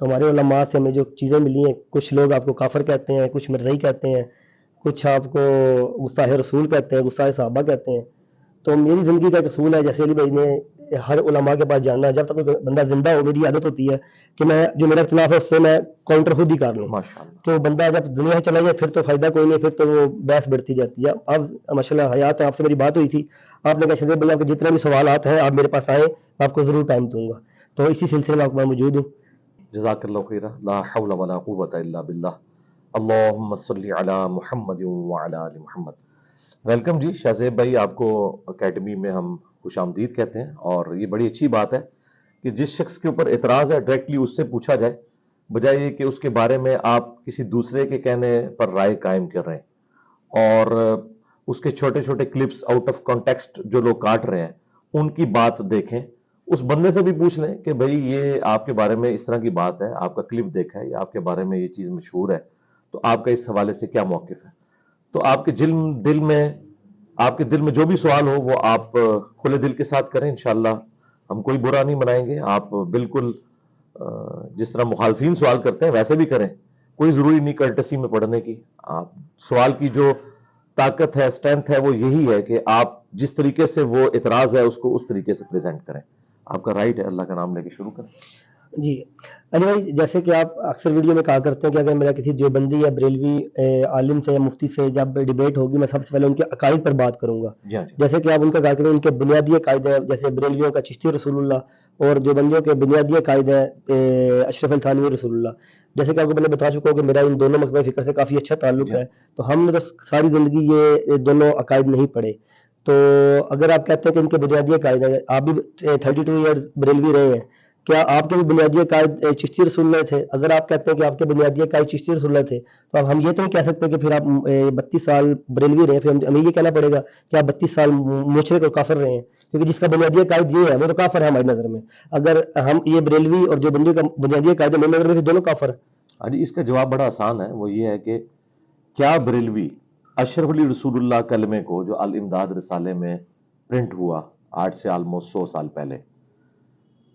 تو ہمارے علماء سے ہمیں جو چیزیں ملی ہیں، کچھ لوگ آپ کو کافر کہتے ہیں، کچھ مرزئی کہتے ہیں، کچھ آپ کو گستاخ رسول کہتے ہیں، گستاخ صحابہ کہتے ہیں. تو میری زندگی کا ایک اصول ہے، جیسے علی بھائی نے ہر علماء کے پاس جانا ہے. جب تک کوئی بندہ زندہ ہو میری عادت ہوتی ہے کہ میں جو میرا اختلاف ہے اس سے میں کاؤنٹر خود ہی کر لوں. ماشاءاللہ. تو بندہ جب دنیا سے چلا جائے پھر تو فائدہ کوئی نہیں، پھر تو وہ بحث بڑھتی جاتی ہے. اب ماشاء اللہ حیات ہے، آپ سے میری بات ہوئی تھی، آپ نے کہا شہزاد بھائی آپ کے جتنے بھی سوالات ہیں آپ میرے پاس آئیں، میں آپ کو ضرور ٹائم دوں گا. تو اسی سلسلے میں آپ کو میں موجود ہوں. جزاک اللہ خیرہ. لا حول ولا قوت الا باللہ. اللہم صلی علی محمد وعلی آل محمد. ویلکم جی شہزیب بھائی، آپ کو اکیڈمی میں ہم خوش آمدید کہتے ہیں، اور یہ بڑی اچھی بات ہے کہ جس شخص کے اوپر اعتراض ہے ڈائریکٹلی اس سے پوچھا جائے، بجائے یہ کہ اس کے بارے میں آپ کسی دوسرے کے کہنے پر رائے قائم کر رہے ہیں، اور اس کے چھوٹے چھوٹے کلپس آؤٹ آف کانٹیکسٹ جو لوگ کاٹ رہے ہیں ان کی بات دیکھیں. اس بندے سے بھی پوچھ لیں کہ بھئی یہ آپ کے بارے میں اس طرح کی بات ہے، آپ کا کلپ دیکھا ہے یا آپ کے بارے میں یہ چیز مشہور ہے، تو آپ کا اس حوالے سے کیا موقف ہے. تو آپ کے دل میں جو بھی سوال ہو وہ آپ کھلے دل کے ساتھ کریں، انشاءاللہ ہم کوئی برا نہیں منائیں گے. آپ بالکل جس طرح مخالفین سوال کرتے ہیں ویسے بھی کریں، کوئی ضروری نہیں کرٹسی میں پڑھنے کی. آپ سوال کی جو طاقت ہے، اسٹرینتھ ہے، وہ یہی ہے کہ آپ جس طریقے سے وہ اعتراض ہے اس کو اس طریقے سے پریزنٹ کریں. آپ کا رائٹ ہے، اللہ کا نام لے کے شروع کریں. جی علی بھائی، جیسے کہ آپ اکثر ویڈیو میں کہا کرتے ہیں کہ اگر میرا کسی دیوبندی یا بریلوی عالم سے یا مفتی سے جب ڈیبیٹ ہوگی میں سب سے پہلے ان کے عقائد پر بات کروں گا. جیسے کہ آپ ان کا کہا کریں ان کے بنیادی عقائد ہیں، جیسے بریلویوں کا چشتی رسول اللہ اور دیوبندیوں کے بنیادی عقائد ہیں اشرف علی تھانوی رسول اللہ. جیسے کہ آپ کو میں نے بتا چکا ہوں کہ میرا ان دونوں مکتبہ فکر سے کافی اچھا تعلق ہے، تو ہم نے تو ساری زندگی یہ دونوں عقائد نہیں پڑھے. تو اگر آپ کہتے ہیں کہ ان کے بنیادی عقائد ہیں، آپ بھی 32 ایئر بریلوی رہے ہیں، کیا آپ کے بھی بنیادی عقائد چشتی رسول اللہ تھے؟ اگر آپ کہتے ہیں کہ آپ کے بنیادی عقائد چشتی رسول اللہ تھے تو اب ہم یہ تو نہیں کہہ سکتے کہ پھر آپ 32 سال بریلوی رہے، پھر ہمیں یہ کہنا پڑے گا کہ آپ 32 سال مشرک اور کافر رہے ہیں، کیونکہ جس کا بنیادی عقائد یہ ہے وہ تو کافر ہے ہماری نظر میں. اگر ہم یہ بریلوی اور جو بندیوں کا بنیادی عقائد ہے میری نظر میں دونوں کافر ہیں. اس کا جواب بڑا آسان ہے، وہ یہ ہے کہ کیا بریلوی اشرف علی رسول اللہ کلمے کو جو الامداد رسالے میں پرنٹ ہوا آج سے آلموسٹ 100 سال پہلے،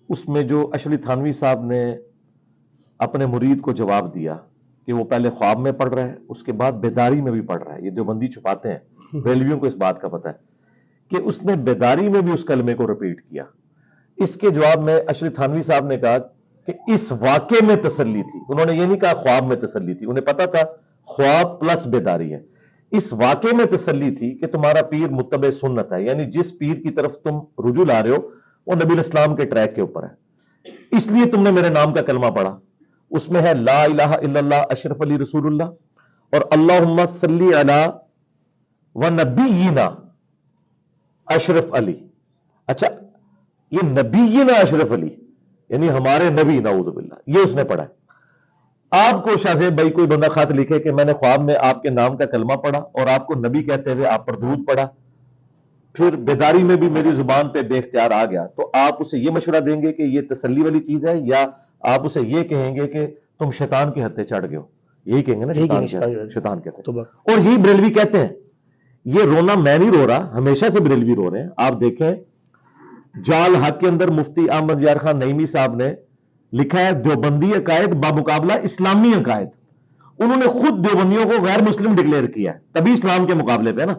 اس میں جو اشرف علی تھانوی صاحب نے اپنے مرید کو جواب دیا کہ وہ پہلے خواب میں پڑھ رہا ہے، اس کے بعد بیداری میں بھی پڑھ رہا ہے. یہ دیوبندی چھپاتے ہیں، بریلویوں کو اس بات کا پتہ ہے کہ اس نے بیداری میں بھی اس کلمے کو ریپیٹ کیا. اس کے جواب میں اشرف علی تھانوی صاحب نے کہا کہ اس واقعے میں تسلی تھی. انہوں نے یہ نہیں کہا خواب میں تسلی تھی، انہیں پتا تھا خواب پلس بیداری ہے. اس واقعے میں تسلی تھی کہ تمہارا پیر متبع سنت ہے، یعنی جس پیر کی طرف تم رجوع لا رہے ہو وہ نبی الاسلام کے ٹریک کے اوپر ہے، اس لیے تم نے میرے نام کا کلمہ پڑھا. اس میں ہے لا الہ الا اللہ اشرف علی رسول اللہ اور اللہم صلی علی و نبینا اشرف علی. اچھا، یہ نبینا اشرف علی یعنی ہمارے نبی، نعوذ باللہ، یہ اس نے پڑھا ہے. آپ کو شاہزیب بھائی کوئی بندہ خط لکھے کہ میں نے خواب میں آپ کے نام کا کلمہ پڑھا اور آپ کو نبی کہتے ہوئے آپ پر درود پڑھا، پھر بیداری میں بھی میری زبان پہ بے اختیار آ گیا، تو آپ اسے یہ مشورہ دیں گے کہ یہ تسلی والی چیز ہے، یا آپ اسے یہ کہیں گے کہ تم شیطان کے ہتھے چڑھ گئے ہو؟ یہی کہیں گے نا، شیطان کہتے ہیں. اور یہی بریلوی کہتے ہیں. یہ رونا میں نہیں رو رہا، ہمیشہ سے بریلوی رو رہے ہیں. آپ دیکھیں جال حق کے اندر مفتی احمد یار خان نعیمی صاحب نے لکھا ہے دیوبندی عقائد بمقابلہ اسلامی عقائد. انہوں نے خود دیوبندیوں کو غیر مسلم ڈکلیئر کیا ہے، تبھی اسلام کے مقابلے پہ نا.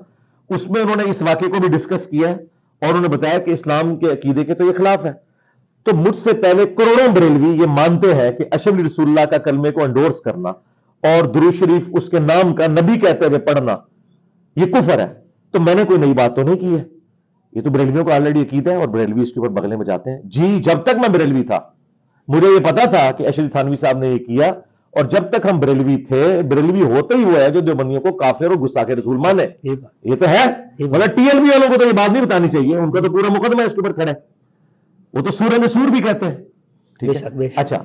اس میں انہوں نے اس واقعے کو بھی ڈسکس کیا ہے اور انہوں نے بتایا کہ اسلام کے عقیدے کے تو یہ خلاف ہے. تو مجھ سے پہلے کروڑوں بریلوی یہ مانتے ہیں کہ اشرف علی رسول اللہ کا کلمے کو انڈورس کرنا اور درود شریف اس کے نام کا نبی کہتے ہوئے پڑھنا یہ کفر ہے. تو میں نے کوئی نئی بات تو نہیں کی ہے، یہ تو بریلویوں کا آلریڈی عقیدہ ہے اور بریلوی اس کے اوپر بغلے میں جاتے ہیں. جی جب تک میں بریلوی تھا مجھے یہ پتا تھا کہ اشرف علی تھانوی صاحب نے یہ کیا، اور جب تک ہم بریلوی تھے، بریلوی ہوتے ہی ہوا ہے جو دیوبندیوں کو کافر اور گستاخ رسول مانے. یہ تو ہے، مطلب ٹی ایل بی والوں کو تو یہ بات نہیں بتانی چاہیے، ان کا تو پورا مقدمہ اس کے اوپر کھڑا ہے. وہ تو سورہ نسور بھی کہتے ہیں. ٹھیک ہے، اچھا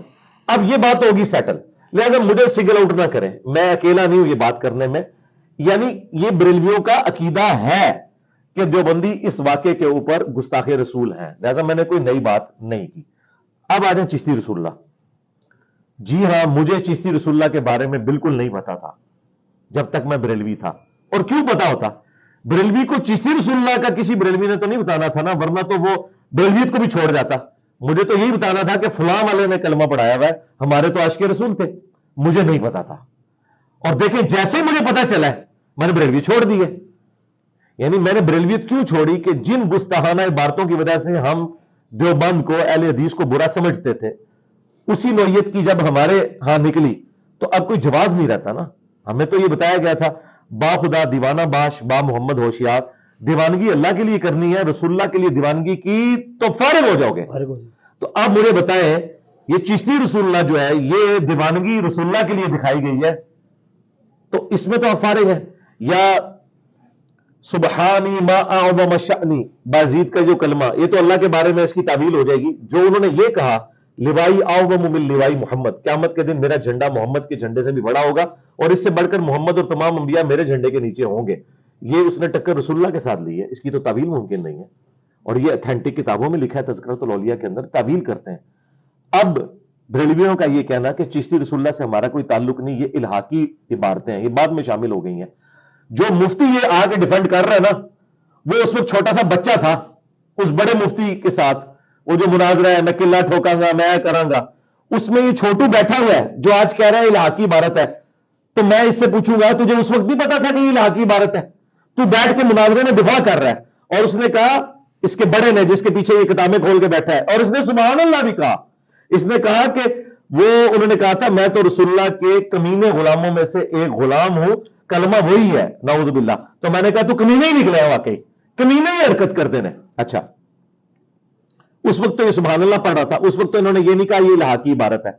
اب یہ بات ہوگی سیٹل، لہذا مجھے سنگل آؤٹ نہ کریں، میں اکیلا نہیں ہوں یہ بات کرنے میں. یعنی یہ بریلویوں کا عقیدہ ہے کہ دیوبندی اس واقعے کے اوپر گستاخ رسول ہیں، لہذا میں نے کوئی نئی بات نہیں کی. اب آ جائیں چشتی رسول اللہ. جی ہاں، مجھے چشتی رسول اللہ کے بارے میں بالکل نہیں پتا تھا جب تک میں بریلوی تھا. اور کیوں پتا ہوتا؟ بریلوی کو چشتی رسول اللہ کا کسی بریلوی نے تو نہیں بتانا تھا نا، ورنہ تو وہ بریلویت کو بھی چھوڑ جاتا. مجھے تو یہی بتانا تھا کہ فلاں والے نے کلمہ پڑھایا ہوا ہے، ہمارے تو عاشق رسول تھے، مجھے نہیں پتا تھا. اور دیکھیں جیسے مجھے پتا چلا ہے میں نے بریلوی چھوڑ دی ہے. یعنی میں نے بریلویت کیوں چھوڑی کہ جن گستاخانہ عبارتوں کی وجہ سے ہم دیوبند کو، اہل حدیث کو برا سمجھتے تھے، اسی نوعیت کی جب ہمارے ہاں نکلی تو اب کوئی جواز نہیں رہتا نا. ہمیں تو یہ بتایا گیا تھا با خدا دیوانہ باش با محمد ہوشیار، دیوانگی اللہ کے لیے کرنی ہے، رسول اللہ کے لیے دیوانگی کی تو فارغ ہو جاؤ گے. تو اب مجھے بتائیں یہ چشتی رسول اللہ جو ہے یہ دیوانگی رسول اللہ کے لیے دکھائی گئی ہے تو اس میں تو آپ فارغ ہیں. یا سبحانی ما اعظم شأنی بازید کا جو کلمہ، یہ تو اللہ کے بارے میں اس کی تعویل ہو جائے گی. جو انہوں نے یہ کہا لوائی اعظم من لوائی محمد، قیامت کے دن میرا جھنڈا محمد کے جھنڈے سے بھی بڑا ہوگا اور اس سے بڑھ کر محمد اور تمام انبیاء میرے جھنڈے کے نیچے ہوں گے، یہ اس نے ٹکر رسول اللہ کے ساتھ لی ہے. اس کی تو تعویل ممکن نہیں ہے اور یہ اتھینٹک کتابوں میں لکھا ہے، تذکرۃ الاولیاء کے اندر تعویل کرتے ہیں. اب بریلویوں کا یہ کہنا کہ چشتی رسول اللہ سے ہمارا کوئی تعلق نہیں، یہ الہاقی عبارتیں ہیں، یہ بعد میں شامل ہو گئی ہیں. جو مفتی یہ آ کے ڈیفینڈ کر رہا ہے نا، وہ اس وقت چھوٹا سا بچہ تھا اس بڑے مفتی کے ساتھ، وہ جو مناظرہ ہے میں قلعہ ٹھوکاں گا میں کراں گا، اس میں یہ چھوٹو بیٹھا ہوا ہے جو آج کہہ رہا ہے الہاقی عبارت ہے. تو میں اس سے پوچھوں گا تجھے اس وقت نہیں پتا تھا کہ یہ الہاقی عبارت ہے؟ تو بیٹھ کے مناظرے میں دفاع کر رہا ہے. اور اس نے کہا، اس کے بڑے نے جس کے پیچھے یہ کتابیں کھول کے بیٹھا ہے، اور اس نے سبحان اللہ بھی کہا، اس نے کہا کہ وہ انہوں نے کہا تھا میں تو رسول اللہ کے کمینے غلاموں میں سے ایک غلام ہوں، کلمہ وہی ہے نعوذ باللہ. تو میں نے کہا تو کمینے ہی نکلے ہیں، واقعی کمینے ہی حرکت کرتے ہیں. اچھا اس وقت تو یہ سبحان اللہ پڑھ رہا تھا، اس وقت تو انہوں نے یہ نہیں کہا یہ الہاقی عبارت ہے.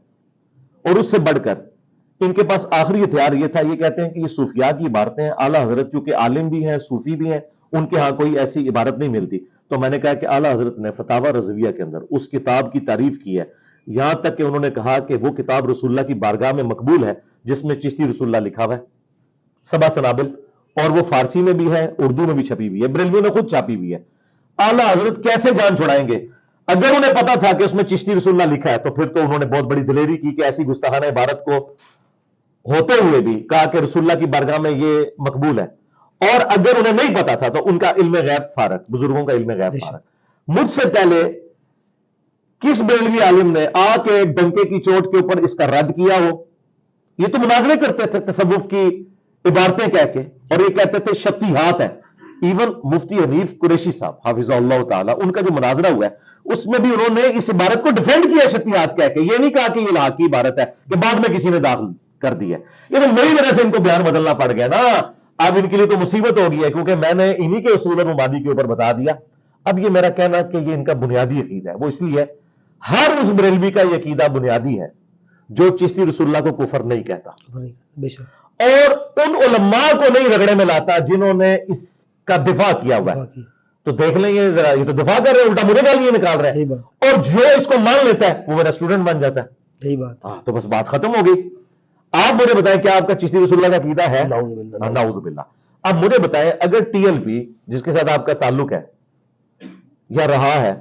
اور اس سے بڑھ کر ان کے پاس آخری ہتھیار یہ تھا، یہ کہتے ہیں کہ یہ صوفیاء کی عبارتیں ہیں، اعلیٰ حضرت چونکہ عالم بھی ہیں صوفی بھی ہیں، ان کے ہاں کوئی ایسی عبارت نہیں ملتی. تو میں نے کہا کہ اعلیٰ حضرت نے فتاوی رضویہ کے اندر اس کتاب کی تعریف کی ہے، یہاں تک کہ انہوں نے کہا کہ وہ کتاب رسول اللہ کی بارگاہ میں مقبول ہے جس میں چشتی رسول اللہ لکھا ہوا ہے، سبا سنابل، اور وہ فارسی میں بھی ہے، اردو میں بھی چھپی ہوئی ہے، بریلوی نے خود چھاپی ہوئی ہے. اعلیٰ حضرت کیسے جان چھڑائیں گے؟ اگر انہیں پتا تھا کہ اس میں چشتی رسول اللہ لکھا ہے تو پھر تو انہوں نے بہت بڑی دلیری کی کہ ایسی گستاخانہ عبارت کو ہوتے ہوئے بھی کہا کہ رسول اللہ کی بارگاہ میں یہ مقبول ہے. اور اگر انہیں نہیں پتا تھا تو ان کا علم غیب فارغ، بزرگوں کا علم غیب فارغ. مجھ سے پہلے کس بریلوی عالم نے آ کے ڈنکے کی چوٹ کے اوپر اس کا رد کیا ہو؟ یہ تو مناظرے کرتے تھے تصوف کی عبارتیں کہہ کے، اور یہ کہتے تھے شتیہات ہے. ایون مفتی حنیف قریشی صاحب حافظ اللہ تعالی، ان کا جو مناظرہ ہوا ہے اس میں بھی انہوں نے اس عبارت کو ڈیفینڈ کیا شتیہات کہہ کے، یہ نہیں کہا کہ یہ الہاقی عبارت ہے کہ بعد میں کسی نے داخل کر دی ہے. یہ تو میری وجہ سے ان کو بیان بدلنا پڑ گیا نا. اب ان کے لیے تو مصیبت ہو گئی ہے کیونکہ میں نے انہی کے اصول اور مبادی کے اوپر بتا دیا. اب یہ میرا کہنا کہ یہ ان کا بنیادی عقیدہ ہے، وہ اس لیے ہر اس بریلوی کا یہ عقیدہ بنیادی ہے جو چشتی رسول اللہ کو کفر نہیں کہتا اور ان علماء کو نہیں رگڑے میں لاتا جنہوں نے اس کا دفاع کیا ہوا ہے. تو دیکھ لیں یہ ذرا، یہ تو دفاع کر رہے ہیں، الٹا مجھے گالیاں نکال رہے ہیں، اور جو اس کو مان لیتا ہے وہ میرا اسٹوڈنٹ بن جاتا ہے. یہی بات، تو بس بات ختم ہو گئی. آپ مجھے بتائیں کیا آپ کا چشتی رسول اللہ کا عقیدہ ہے؟ نعوذ باللہ. اب مجھے بتائیں اگر ٹی ایل پی جس کے ساتھ آپ کا تعلق ہے یا رہا ہے،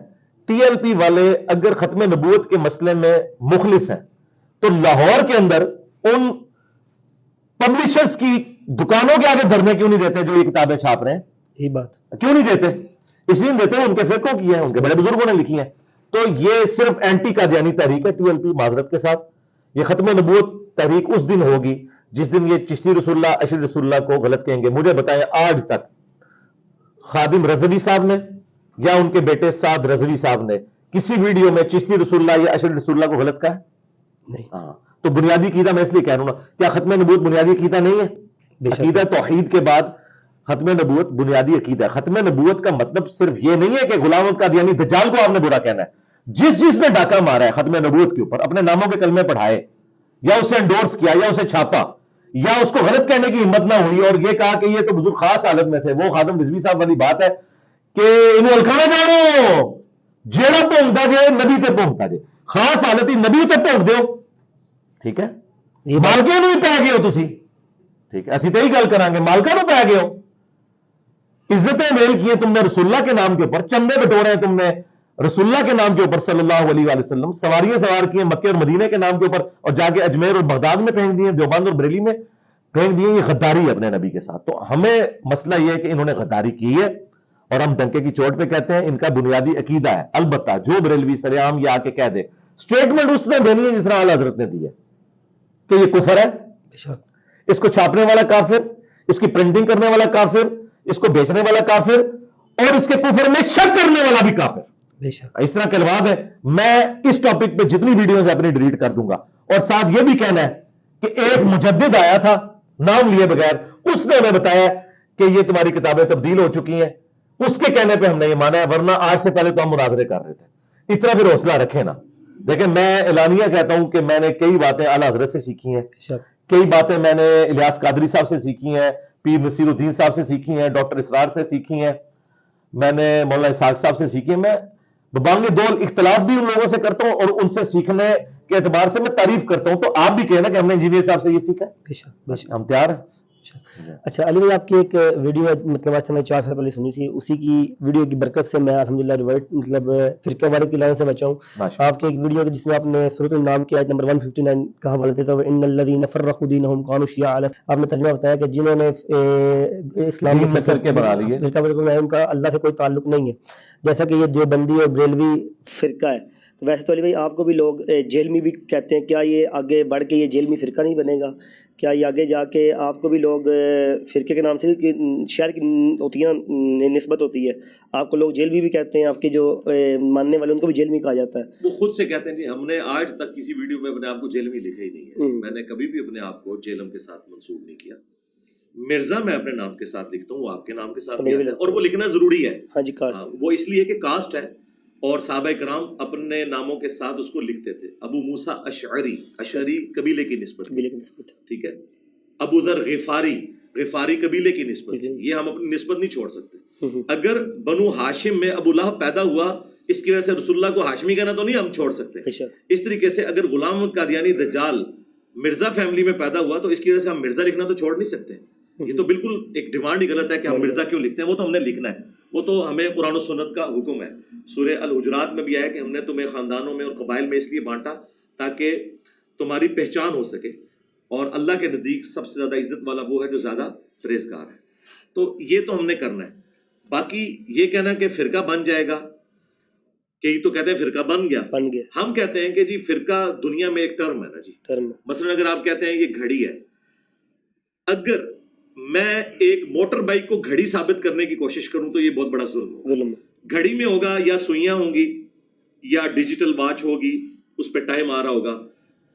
ٹی ایل پی والے اگر ختم نبوت کے مسئلے میں مخلص ہیں تو لاہور کے اندر ان پبلشرز کی دکانوں کے آگے دھرنے کیوں نہیں دیتے جو یہ کتابیں چھاپ رہے ہیں؟ یہی بات کیوں نہیں دیتے؟ اس لیے نہیں دیتے ان کے فرقوں کی ہیں، ان کے بڑے بزرگوں نے لکھی ہیں. تو یہ صرف اینٹی قادیانی تحریک ہے ٹی ایل پی، معذرت کے ساتھ. یہ ختم نبوت تحریک اس دن ہوگی جس دن یہ چشتی رسول اللہ اشر رسول اللہ کو غلط کہیں گے. مجھے بتائیں آج تک خادم رضوی صاحب نے یا ان کے بیٹے سعد رضوی صاحب نے کسی ویڈیو میں چشتی رسول اللہ یا اشر رسول اللہ کو غلط کہا ہے؟ نہیں. ہاں تو بنیادی عقیدہ میں اس لیے کہہ رہا ہوں نا، کیا ختم نبوت بنیادی عقیدہ نہیں ہے؟ عقیدہ توحید کے بعد ختم نبوت بنیادی عقیدہ ہے. ختم نبوت کا مطلب صرف یہ نہیں ہے کہ غلام احمد قادیانی دجال کو آپ نے برا کہنا ہے. جس نے ڈاکہ مارا ہے ختم نبوت کے اوپر، اپنے ناموں کے کلمے پڑھائے یا اسے انڈورس کیا یا اسے چھاپا یا اس کو غلط کہنے کی ہمت نہ ہوئی اور یہ کہا کہ یہ تو بزرگ خاص حالت میں تھے، وہ خادم رضوی صاحب والی بات ہے کہ انہوں الکھانا جانو جیڑا پونکتا جے نبی تے پونکتا جے، خاص حالت ہی نبی تے پونک دیو. ٹھیک ہے، مالکے نو ہی پی گئے ہو تسی. ٹھیک ہے، اسی تو یہی گل کریں گے، مالکا نو پی گئے ہو. عزتیں میل کی ہیں تم نے رسول اللہ کے نام کے اوپر، چندے بٹورے ہیں تم نے رسول اللہ کے نام کے اوپر صلی اللہ علیہ وآلہ وسلم، سواریاں سوار کی ہیں مکے اور مدینے کے نام کے اوپر اور جا کے اجمیر اور بغداد میں پھینک دیے، دیوبند اور بریلی میں پھینک دیے. یہ غداری ہے اپنے نبی کے ساتھ. تو ہمیں مسئلہ یہ ہے کہ انہوں نے غداری کی ہے اور ہم ڈنکے کی چوٹ پہ کہتے ہیں ان کا بنیادی عقیدہ ہے. البتہ جو بریلوی سریعام یہ آ کے کہہ دے اسٹیٹمنٹ اس نے دینی ہے جس طرح اعلیٰ حضرت نے دی ہے کہ یہ کفر ہے, اس کو چھاپنے والا کافر, اس کی پرنٹنگ کرنے والا کافر, اس کو بیچنے والا کافر, اور اس کے کفر میں شک کرنے والا بھی کافر. اس طرح کے الفاظ ہے. میں اس ٹاپک پہ جتنی ویڈیوز اپنی ڈیلیٹ کر دوں گا, اور ساتھ یہ بھی کہنا ہے کہ ایک مجدد آیا تھا نام لیے بغیر, اس نے ہمیں بتایا کہ یہ تمہاری کتابیں تبدیل ہو چکی ہیں, اس کے کہنے پہ ہم نے یہ مانا ہے, ورنہ آج سے پہلے تو ہم مناظرے کر رہے تھے. اتنا پھر حوصلہ رکھے نا. دیکھیں میں اعلانیہ کہتا ہوں کہ میں نے کئی باتیں اعلیٰ حضرت سے سیکھی ہیں, کئی باتیں میں نے الیاس قادری صاحب سے سیکھی ہیں, پیر نصیر الدین صاحب سے سیکھی ہیں, ڈاکٹر اسرار سے سیکھی ہیں, میں نے مولانا اسحاق صاحب سے سیکھی ہیں. میں ببانگ دول اختلاف بھی ان لوگوں سے کرتا ہوں, اور ان سے سیکھنے کے اعتبار سے میں تعریف کرتا ہوں. تو آپ بھی کہنا کہ ہم نے انجینئر صاحب سے یہ سیکھا ہے, ہم تیار ہیں. اچھا علی بھائی, آپ کی ایک ویڈیو مطلب آج سے میں 4 سال پہلے سنی تھی, اسی کی ویڈیو کی برکت سے میں الحمدللہ ریورٹ مطلب فرقہ وارث کی لائن سے بچا ہوں. آپ کی ایک ویڈیو جس میں آپ نے سورۃ النام کی آیت نمبر 159 کا حوالہ دیتا ہوا ان الذین فرقوا دینہم کانوا شیعا, آپ نے ترجمہ بتایا کہ جنہوں نے اسلام میں فرقے بنا لیے, ان کا اللہ سے کوئی تعلق نہیں ہے, جیسا کہ یہ دیوبندی اور بریلوی فرقہ ہے. تو ویسے تو علی بھائی آپ کو بھی لوگ جیلمی بھی کہتے ہیں, کیا یہ آگے بڑھ کے یہ جیلمی فرقہ نہیں بنے گا؟ کیا یہ آگے جا کے آپ کو بھی لوگ فرقے کے نام سے شہر کی ہوتی ہے نسبت ہوتی ہے, آپ کو لوگ جیلمی بھی کہتے ہیں, آپ کے جو ماننے والے ان کو بھی جیلمی کہا جاتا ہے؟ وہ خود سے کہتے ہیں جی, ہم نے آج تک کسی ویڈیو میں اپنے آپ کو جیلمی لکھا ہی نہیں ہے. میں نے کبھی بھی اپنے آپ کو جیلم کے ساتھ منسوب نہیں کیا. مرزا میں اپنے نام کے ساتھ لکھتا ہوں, وہ آپ کے نام کے ساتھ لکھتا ہے, اور وہ لکھنا ضروری ہے. ہاں جی, کاسٹ وہ اس لیے کہ کاسٹ ہے, اور صحابہ کرام اپنے ناموں کے ساتھ اس کو لکھتے تھے. ابو موسیٰ اشعری, اشعری قبیلے کی نسبت, ٹھیک ہے. ابو ذر غفاری, غفاری قبیلے کی نسبت, یہ ہم اپنی نسبت نہیں چھوڑ سکتے. اگر بنو ہاشم میں ابو لہب پیدا ہوا, اس کی وجہ سے رسول اللہ کو ہاشمی کہنا تو نہیں ہم چھوڑ سکتے. اس طریقے سے اگر غلام قادیانی دجال مرزا فیملی میں پیدا ہوا تو اس کی وجہ سے ہم مرزا لکھنا تو چھوڑ نہیں سکتے. یہ تو بالکل ایک ڈیمانڈ ہی غلط ہے کہ ہم مرزا کیوں لکھتے ہیں, وہ تو ہم نے لکھنا ہے, وہ تو ہمیں قرآن و سنت کا حکم ہے. سورہ الحجرات میں بھی آیا کہ ہم نے تمہیں خاندانوں میں اور قبائل میں اس لیے بانٹا تاکہ تمہاری پہچان ہو سکے, اور اللہ کے نزدیک سب سے زیادہ عزت والا وہ ہے جو زیادہ پرہیزگار ہے. تو یہ تو ہم نے کرنا ہے. باقی یہ کہنا کہ فرقہ بن جائے گا, کئی تو کہتے ہیں فرقہ بن گیا. ہم کہتے ہیں کہ جی فرقہ دنیا میں ایک ٹرم ہے نا جی. مثلا اگر آپ کہتے ہیں یہ گھڑی ہے, اگر میں ایک موٹر بائک کو گھڑی ثابت کرنے کی کوشش کروں تو یہ بہت بڑا ظلم ہوگا. گھڑی میں ہوگا یا سوئیاں ہوں گی یا ڈیجیٹل واچ ہوگی, اس پہ ٹائم آ رہا ہوگا.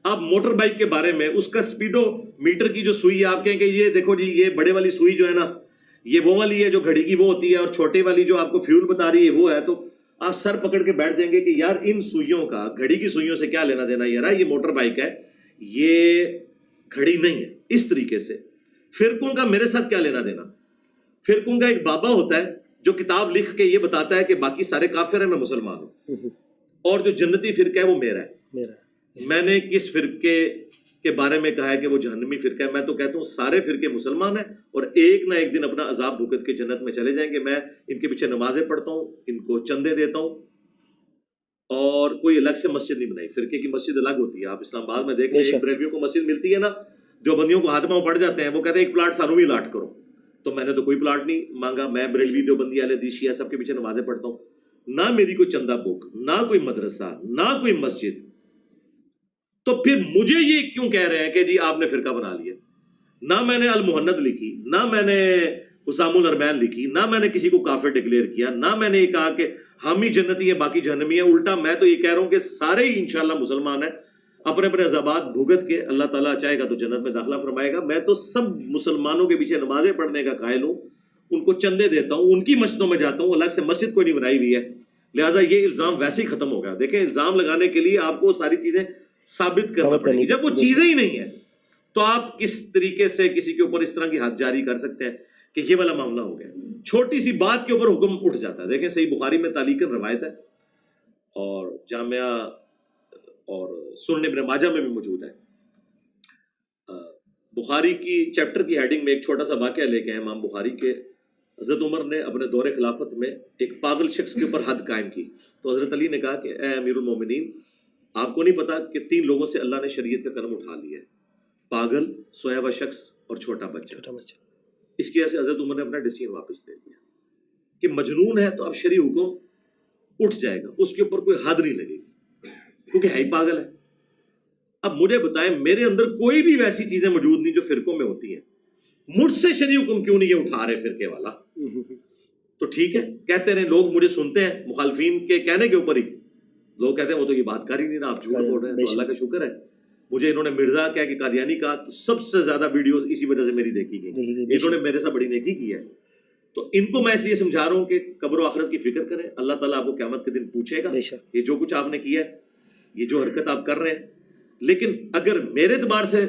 آپ موٹر بائک کے بارے میں اس کا سپیڈو میٹر کی جو سوئی ہے, آپ کہیں کہ یہ دیکھو جی یہ بڑے والی سوئی جو ہے نا یہ وہ والی ہے جو گھڑی کی وہ ہوتی ہے, اور چھوٹے والی جو آپ کو فیول بتا رہی ہے وہ ہے, تو آپ سر پکڑ کے بیٹھ جائیں گے کہ یار ان سوئیوں کا گھڑی کی سوئیوں سے کیا لینا دینا, یار یہ موٹر بائک ہے, یہ گھڑی نہیں ہے. اس طریقے سے فرقوں کا میرے ساتھ کیا لینا دینا. فرقوں کا ایک بابا ہوتا ہے جو کتاب لکھ کے یہ بتاتا ہے کہ باقی سارے کافر ہیں, میں مسلمان ہوں, اور جو جنتی فرقہ ہے وہ میرا ہے. میں نے کس فرقے کے بارے میں کہا ہے کہ وہ جہنمی فرقہ ہے؟ میں تو کہتا ہوں سارے فرقے مسلمان ہیں, اور ایک نہ ایک دن اپنا عذاب بھگت کے جنت میں چلے جائیں گے. میں ان کے پیچھے نمازیں پڑھتا ہوں, ان کو چندے دیتا ہوں, اور کوئی الگ سے مسجد نہیں بنائی. فرقے کی مسجد الگ ہوتی ہے. آپ اسلام آباد میں دیکھ لیں, بریلویوں کو مسجد ملتی ہے نا, جو بندیوں کو ہاتھ پاؤں پڑ جاتے ہیں, وہ کہتے ہیں ایک پلاٹ سانو بھی الاٹ کرو. تو میں نے تو کوئی پلاٹ نہیں مانگا. میں بریلوی دیوبندی اہل حدیث شیعہ سب کے پیچھے نمازیں پڑھتا ہوں. نہ میری کوئی چندہ بک, نہ کوئی مدرسہ, نہ کوئی مسجد. تو پھر مجھے یہ کیوں کہہ رہے ہیں کہ جی آپ نے فرقہ بنا لیا؟ نہ میں نے المہند لکھی, نہ میں نے حسام الارمین لکھی, نہ میں نے کسی کو کافر ڈکلیئر کیا, نہ میں نے یہ کہا کہ ہم ہی جنتی ہیں باقی جہنمی ہیں. الٹا میں تو یہ کہہ رہا ہوں کہ سارے ہی انشاءاللہ مسلمان ہیں. اپنے اپنے عذابات بھگت کے اللہ تعالیٰ چاہے گا تو جنت میں داخلہ فرمائے گا. میں تو سب مسلمانوں کے پیچھے نمازیں پڑھنے کا قائل ہوں, ان کو چندے دیتا ہوں, ان کی مسجدوں میں جاتا ہوں. الگ سے مسجد کوئی نہیں بنائی ہوئی ہے, لہٰذا یہ الزام ویسے ہی ختم ہو گیا. دیکھیں الزام لگانے کے لیے آپ کو ساری چیزیں ثابت کرنا پڑیں گی. جب وہ چیزیں ہی نہیں ہیں تو آپ کس طریقے سے کسی کے اوپر اس طرح کی حد جاری کر سکتے ہیں کہ یہ والا معاملہ ہو گیا؟ چھوٹی سی بات کے اوپر حکم اٹھ جاتا ہے. دیکھیں صحیح بخاری میں تعلیقاً روایت ہے, اور جامعہ اور سنن ابن ماجہ میں بھی موجود ہے. بخاری کی چیپٹر کی ہیڈنگ میں ایک چھوٹا سا واقعہ لے کے ہیں امام بخاری کے. حضرت عمر نے اپنے دور خلافت میں ایک پاگل شخص کے اوپر حد قائم کی. تو حضرت علی نے کہا کہ اے امیر المومنین, آپ کو نہیں پتا کہ 3 لوگوں سے اللہ نے شریعت کا قلم اٹھا لیا ہے, پاگل, سویا ہوا شخص اور چھوٹا بچہ. اس کی وجہ سے حضرت عمر نے اپنا ڈیسیژن واپس لے لیا کہ مجنون ہے تو اب شرعی حکم اٹھ جائے گا, اس کے اوپر کوئی حد نہیں لگے گی کیونکہ ہے ہی پاگل ہے. اب مجھے بتائیں میرے اندر کوئی بھی ویسی چیزیں موجود نہیں جو فرقوں میں ہوتی ہیں, مجھ سے شرعی حکم کیوں نہیں یہ اٹھا رہے فرقے والا؟ تو ٹھیک ہے کہتے رہے, لوگ مجھے سنتے ہیں مخالفین کے کہنے کے اوپر ہی, لوگ کہتے ہیں وہ تو یہ بات کر ہی نہیں رہا, آپ جھوٹ بول رہے ہیں. تو اللہ کا شکر ہے مجھے انہوں نے مرزا کہہ کہ قادیانی کہا تو سب سے زیادہ ویڈیوز اسی وجہ سے میری دیکھی گئی, انہوں نے میرے ساتھ بڑی نیکی کی ہے. تو ان کو میں اس لیے سمجھا رہا ہوں کہ قبر و آخرت کی فکر کریں, اللہ تعالیٰ آپ کو قیامت کے دن پوچھے گا یہ جو کچھ آپ نے کیا ہے, یہ جو حرکت آپ کر رہے ہیں. لیکن اگر میرے اعتبار سے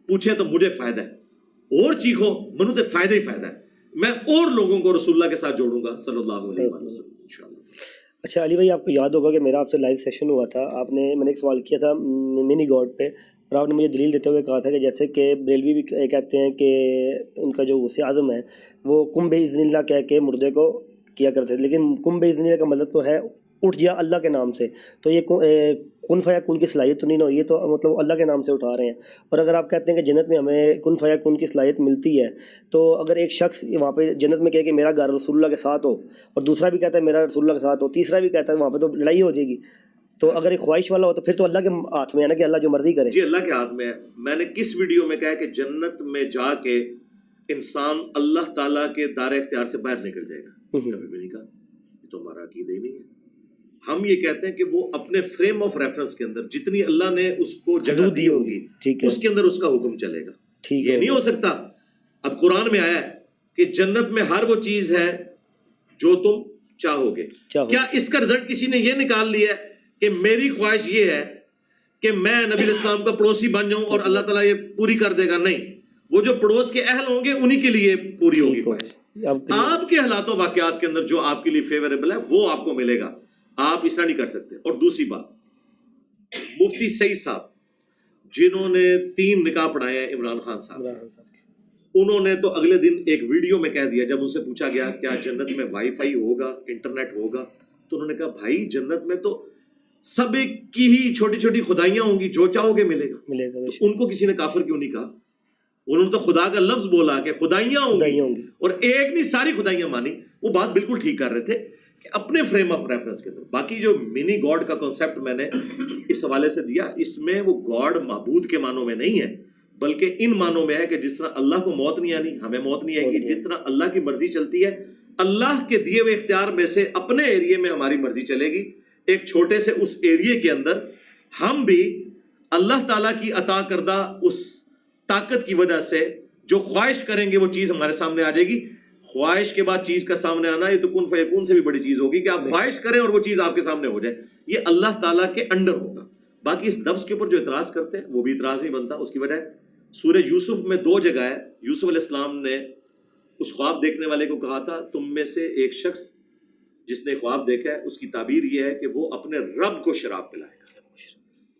پوچھیں تو مجھے فائدہ ہے, اور چیخو منو تے فائدہ ہی فائدہ ہے, میں اور لوگوں کو رسول اللہ کے ساتھ جوڑوں گا صلی اللہ علیہ وسلم انشاءاللہ. اچھا علی بھائی, آپ کو یاد ہوگا کہ میرا آپ سے لائیو سیشن ہوا تھا, میں نے ایک سوال کیا تھا منی گاڈ پہ, اور آپ نے مجھے دلیل دیتے ہوئے کہا تھا کہ جیسے کہ بریلوی بھی کہتے ہیں کہ ان کا جو غوث اعظم ہے وہ کم باذن اللہ کہہ کے مردے کو کیا کرتے تھے, لیکن کم باذن اللہ کا مطلب تو ہے اٹھ جا اللہ کے نام سے, تو یہ کن فیکون کی صلاحیت تو نہیں نا, یہ تو مطلب اللہ کے نام سے اٹھا رہے ہیں. اور اگر آپ کہتے ہیں کہ جنت میں ہمیں کن فیکون کی صلاحیت ملتی ہے, تو اگر ایک شخص وہاں پہ جنت میں کہے کہ میرا گھر رسول اللہ کے ساتھ ہو, اور دوسرا بھی کہتا ہے میرا رسول اللہ کے ساتھ ہو, تیسرا بھی کہتا ہے, وہاں پہ تو لڑائی ہو جائے گی. تو اگر ایک خواہش والا ہو تو پھر تو اللہ کے ہاتھ میں ہے نا کہ اللہ جو مرضی کرے. جی اللہ کے ہاتھ میں ہے. میں نے کس ویڈیو میں کہا کہ جنت میں جا کے انسان اللہ تعالیٰ کے دار اختیار سے باہر نکل جائے گا؟ کبھی بھی نہیں کہا, یہ تو ہمارا عقیدہ ہی نہیں ہے. ہم یہ کہتے ہیں کہ وہ اپنے فریم آف ریفرنس کے اندر جتنی اللہ نے اس کو جگہ دی ہوگی اس کے اندر اس کا حکم چلے گا. یہ نہیں ہو سکتا. اب قرآن میں آیا ہے کہ جنت میں ہر وہ چیز ہے جو تم چاہو گے. کیا اس کا رزلٹ کسی نے یہ نکال لیا ہے کہ میری خواہش یہ ہے کہ میں نبی علیہ السلام کا پڑوسی بن جاؤں اور اللہ تعالیٰ یہ پوری کر دے گا؟ نہیں, وہ جو پڑوس کے اہل ہوں گے انہی کے لیے پوری ہوگی خواہش. آپ کے حالات و واقعات کے اندر جو آپ کے لیے فیوریبل ہے وہ آپ کو ملے گا, آپ اس طرح نہیں کر سکتے. اور دوسری بات, مفتی سعید صاحب جنہوں نے 3 نکاح پڑھائے ہیں عمران خان صاحب, انہوں نے تو اگلے دن ایک ویڈیو میں کہہ دیا, جب ان سے پوچھا گیا کیا جنت میں وائی فائی ہوگا, انٹرنیٹ ہوگا, تو انہوں نے کہا بھائی جنت میں تو سب کی ہی چھوٹی چھوٹی خدائیاں ہوں گی, جو چاہو گے ملے گا. ان کو کسی نے کافر کیوں نہیں کہا؟ انہوں نے تو خدا کا لفظ بولا کہ خدائیاں ہوں گی, اور ایک نہیں ساری خدائیاں مانی. وہ بات بالکل ٹھیک کر رہے تھے کہ اپنے فریم آف ریفرنس کے اندر. باقی جو منی گاڈ کا کنسیپٹ میں نے اس حوالے سے دیا, اس میں وہ گاڈ معبود کے معنوں میں نہیں ہے, بلکہ ان معنوں میں ہے کہ جس طرح اللہ کو موت نہیں آنی, ہمیں موت نہیں آئے گی. جس طرح اللہ کی مرضی چلتی ہے, اللہ کے دیے ہوئے اختیار میں سے اپنے ایریے میں ہماری مرضی چلے گی. ایک چھوٹے سے اس ایریے کے اندر ہم بھی اللہ تعالیٰ کی عطا کردہ اس طاقت کی وجہ سے جو خواہش کریں گے وہ چیز ہمارے سامنے آ جائے گی. خواہش کے بعد چیز کا سامنے آنا یہ تو کن فیکون سے بھی بڑی چیز ہوگی کہ آپ خواہش کریں اور وہ چیز آپ کے سامنے ہو جائے. یہ اللہ تعالیٰ کے انڈر ہوگا. باقی اس لفظ کے اوپر جو اعتراض کرتے ہیں وہ بھی اعتراض نہیں بنتا. اس کی وجہ سورہ یوسف میں 2 جگہ ہے, یوسف علیہ السلام نے اس خواب دیکھنے والے کو کہا تھا تم میں سے ایک شخص جس نے خواب دیکھا ہے اس کی تعبیر یہ ہے کہ وہ اپنے رب کو شراب پلائے گا.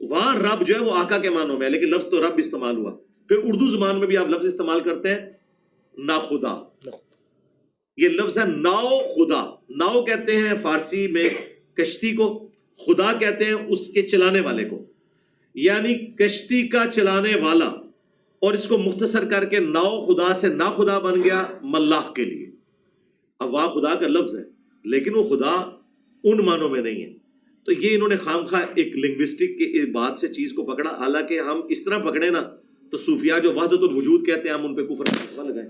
وہاں رب جو ہے وہ آقا کے معنوں میں ہے, لیکن لفظ تو رب استعمال ہوا. پھر اردو زبان میں بھی آپ لفظ استعمال کرتے ہیں ناخدا, یہ لفظ ہے ناؤ خدا. ناؤ کہتے ہیں فارسی میں کشتی کو, خدا کہتے ہیں اس کے چلانے والے کو, یعنی کشتی کا چلانے والا. اور اس کو مختصر کر کے ناؤ خدا سے نا خدا بن گیا ملاح کے لیے. اب وہاں خدا کا لفظ ہے لیکن وہ خدا ان معنوں میں نہیں ہے. تو یہ انہوں نے خام خواہ ایک لنگوسٹک کی بات سے چیز کو پکڑا. حالانکہ ہم اس طرح پکڑے نا تو صوفیاء جو وحدت الوجود کہتے ہیں ہم ان پہ کفر کا فتویٰ لگائیں.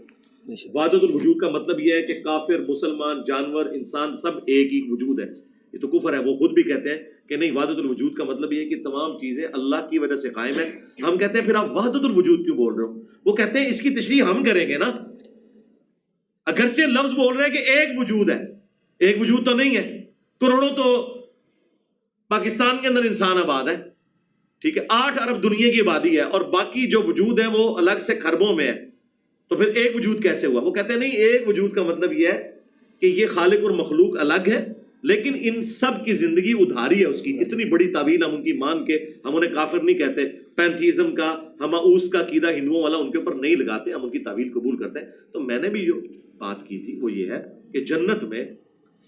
وحدت الوجود کا مطلب یہ ہے کہ کافر, مسلمان, جانور, انسان سب ایک ہی وجود ہے. یہ تو کفر ہے. وہ خود بھی کہتے ہیں کہ نہیں, وحدت الوجود کا مطلب یہ ہے کہ تمام چیزیں اللہ کی وجہ سے قائم ہیں. ہم کہتے ہیں پھر آپ وحدت الوجود کیوں بول رہے ہو؟ وہ کہتے ہیں اس کی تشریح ہم کریں گے نا. اگرچہ لفظ بول رہے ہیں کہ ایک وجود ہے, ایک وجود تو نہیں ہے. کروڑوں تو پاکستان کے اندر انسان آباد ہے, ٹھیک ہے, 8 ارب دنیا کی آبادی ہے, اور باقی جو وجود ہے وہ الگ سے خربوں میں ہے. تو پھر ایک وجود کیسے ہوا؟ وہ کہتے ہیں نہیں, ایک وجود کا مطلب یہ ہے کہ یہ خالق اور مخلوق الگ ہے, لیکن ان سب کی زندگی ادھاری ہے اس کی. اتنی بڑی تعبیر ہم ان کی مان کے, ہم انہیں کافر نہیں کہتے. پینتھیزم کا, ہماؤس کا عقیدہ ہندوؤں والا ان کے اوپر نہیں لگاتے, ہم ان کی تعبیر قبول کرتے ہیں. تو میں نے بھی جو بات کی تھی وہ یہ ہے کہ جنت میں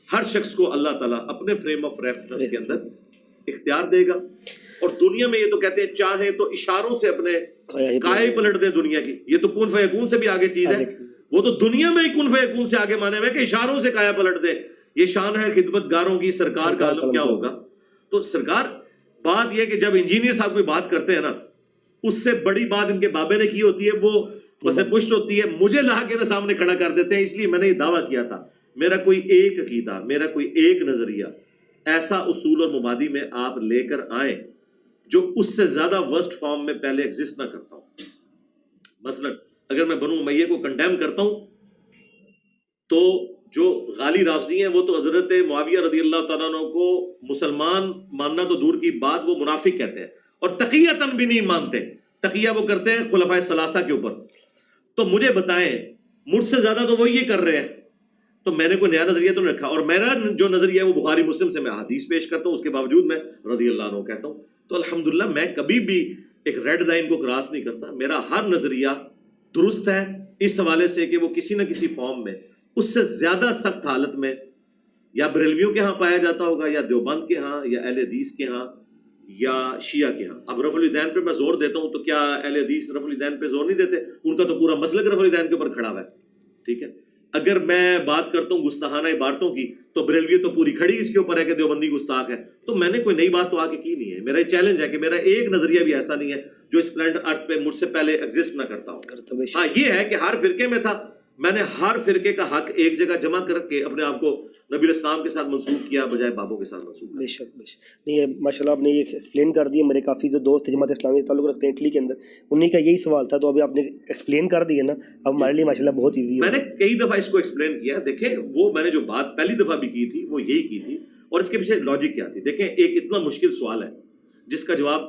ہر شخص کو اللہ تعالیٰ اپنے فریم آف ریفرنس کے اندر اختیار دے گا. اور دنیا میں یہ تو کہتے ہیں چاہیں تو اشاروں سے اپنے کائے پلٹ دیں دنیا کی. یہ تو کون فیکون سے بھی آگے چیز ہے. وہ تو دنیا میں ہی کن فیکون سے آگے مانے ہوئے کہ اشاروں سے کایا پلٹ دے. یہ شان ہے خدمت گاروں کی, سرکار کا عالم کیا ہوگا. تو سرکار بات یہ کہ جب انجینئر صاحب کوئی بات کرتے ہیں نا, اس سے بڑی بات ان کے بابے نے کی ہوتی ہے, وہ بس پشت ہوتی ہے, مجھے لا کے سامنے کھڑا کر دیتے ہیں. اس لیے میں نے یہ دعویٰ کیا تھا, میرا کوئی ایک عقیدہ, میرا کوئی ایک نظریہ, ایسا اصول اور مبادی میں آپ لے کر آئیں جو اس سے زیادہ ورسٹ فارم میں پہلے ایگزسٹ نہ کرتا ہوں. مثلا اگر میں بنو امیہ کو کنڈیم کرتا ہوں تو جو غالی رافضی ہیں وہ تو حضرت معاویہ رضی اللہ تعالیٰ عنہ کو مسلمان ماننا تو دور کی بات, وہ منافق کہتے ہیں, اور تقیۃً بھی نہیں مانتے. تقیہ وہ کرتے ہیں خلفائے ثلاثہ کے اوپر. تو مجھے بتائیں, مجھ سے زیادہ تو وہ یہ کر رہے ہیں, تو میں نے کوئی نیا نظریہ تو نہیں رکھا, اور میرا جو نظریہ ہے وہ بخاری مسلم سے میں حدیث پیش کرتا ہوں, اس کے باوجود میں رضی اللہ عنہ کہتا ہوں. تو الحمدللہ میں کبھی بھی ایک ریڈ لائن کو کراس نہیں کرتا. میرا ہر نظریہ درست ہے اس حوالے سے کہ وہ کسی نہ کسی فارم میں اس سے زیادہ سخت حالت میں یا بریلویوں کے ہاں پایا جاتا ہوگا, یا دیوبند کے ہاں, یا اہل حدیث کے ہاں, یا شیعہ کے ہاں. اب رفع الیدین پہ میں زور دیتا ہوں تو کیا اہل حدیث رفع الیدین پہ زور نہیں دیتے؟ ان کا تو پورا مسلک رفع الیدین کے اوپر کھڑا ہوا ہے. ٹھیک ہے, اگر میں بات کرتا ہوں گستاخانہ عبارتوں کی تو بریلوی تو پوری کھڑی اس کے اوپر ہے کہ دیوبندی گستاخ ہے. تو میں نے کوئی نئی بات تو آگے کی نہیں ہے. میرا یہ چیلنج ہے کہ میرا ایک نظریہ بھی ایسا نہیں ہے جو اس پلانٹ ارتھ پہ مجھ سے پہلے ایگزسٹ نہ کرتا ہوں. ہاں یہ ہے کہ ہر فرقے میں تھا, میں نے ہر فرقے کا حق ایک جگہ جمع کر کے اپنے آپ کو نبی الاسلام کے ساتھ منسوب کیا بجائے بابوں کے ساتھ منسوب. بے شک بے شک. نہیں ماشاء اللہ آپ نے یہ ایکسپلین کر دیا. میرے کافی جو دوست جماعت اسلامی سے تعلق رکھتے ہیں اٹلی کے اندر, انہیں کا یہی سوال تھا, تو ابھی آپ نے ایکسپلین کر دیا نا, اب ہمارے لیے ماشاء اللہ بہت ایزی. میں نے کئی دفعہ اس کو ایکسپلین کیا. دیکھیں وہ میں نے جو بات پہلی دفعہ بھی کی تھی وہ یہی کی تھی, اور اس کے پیچھے لاجک کیا تھی. دیکھیں ایک اتنا مشکل سوال ہے جس کا جواب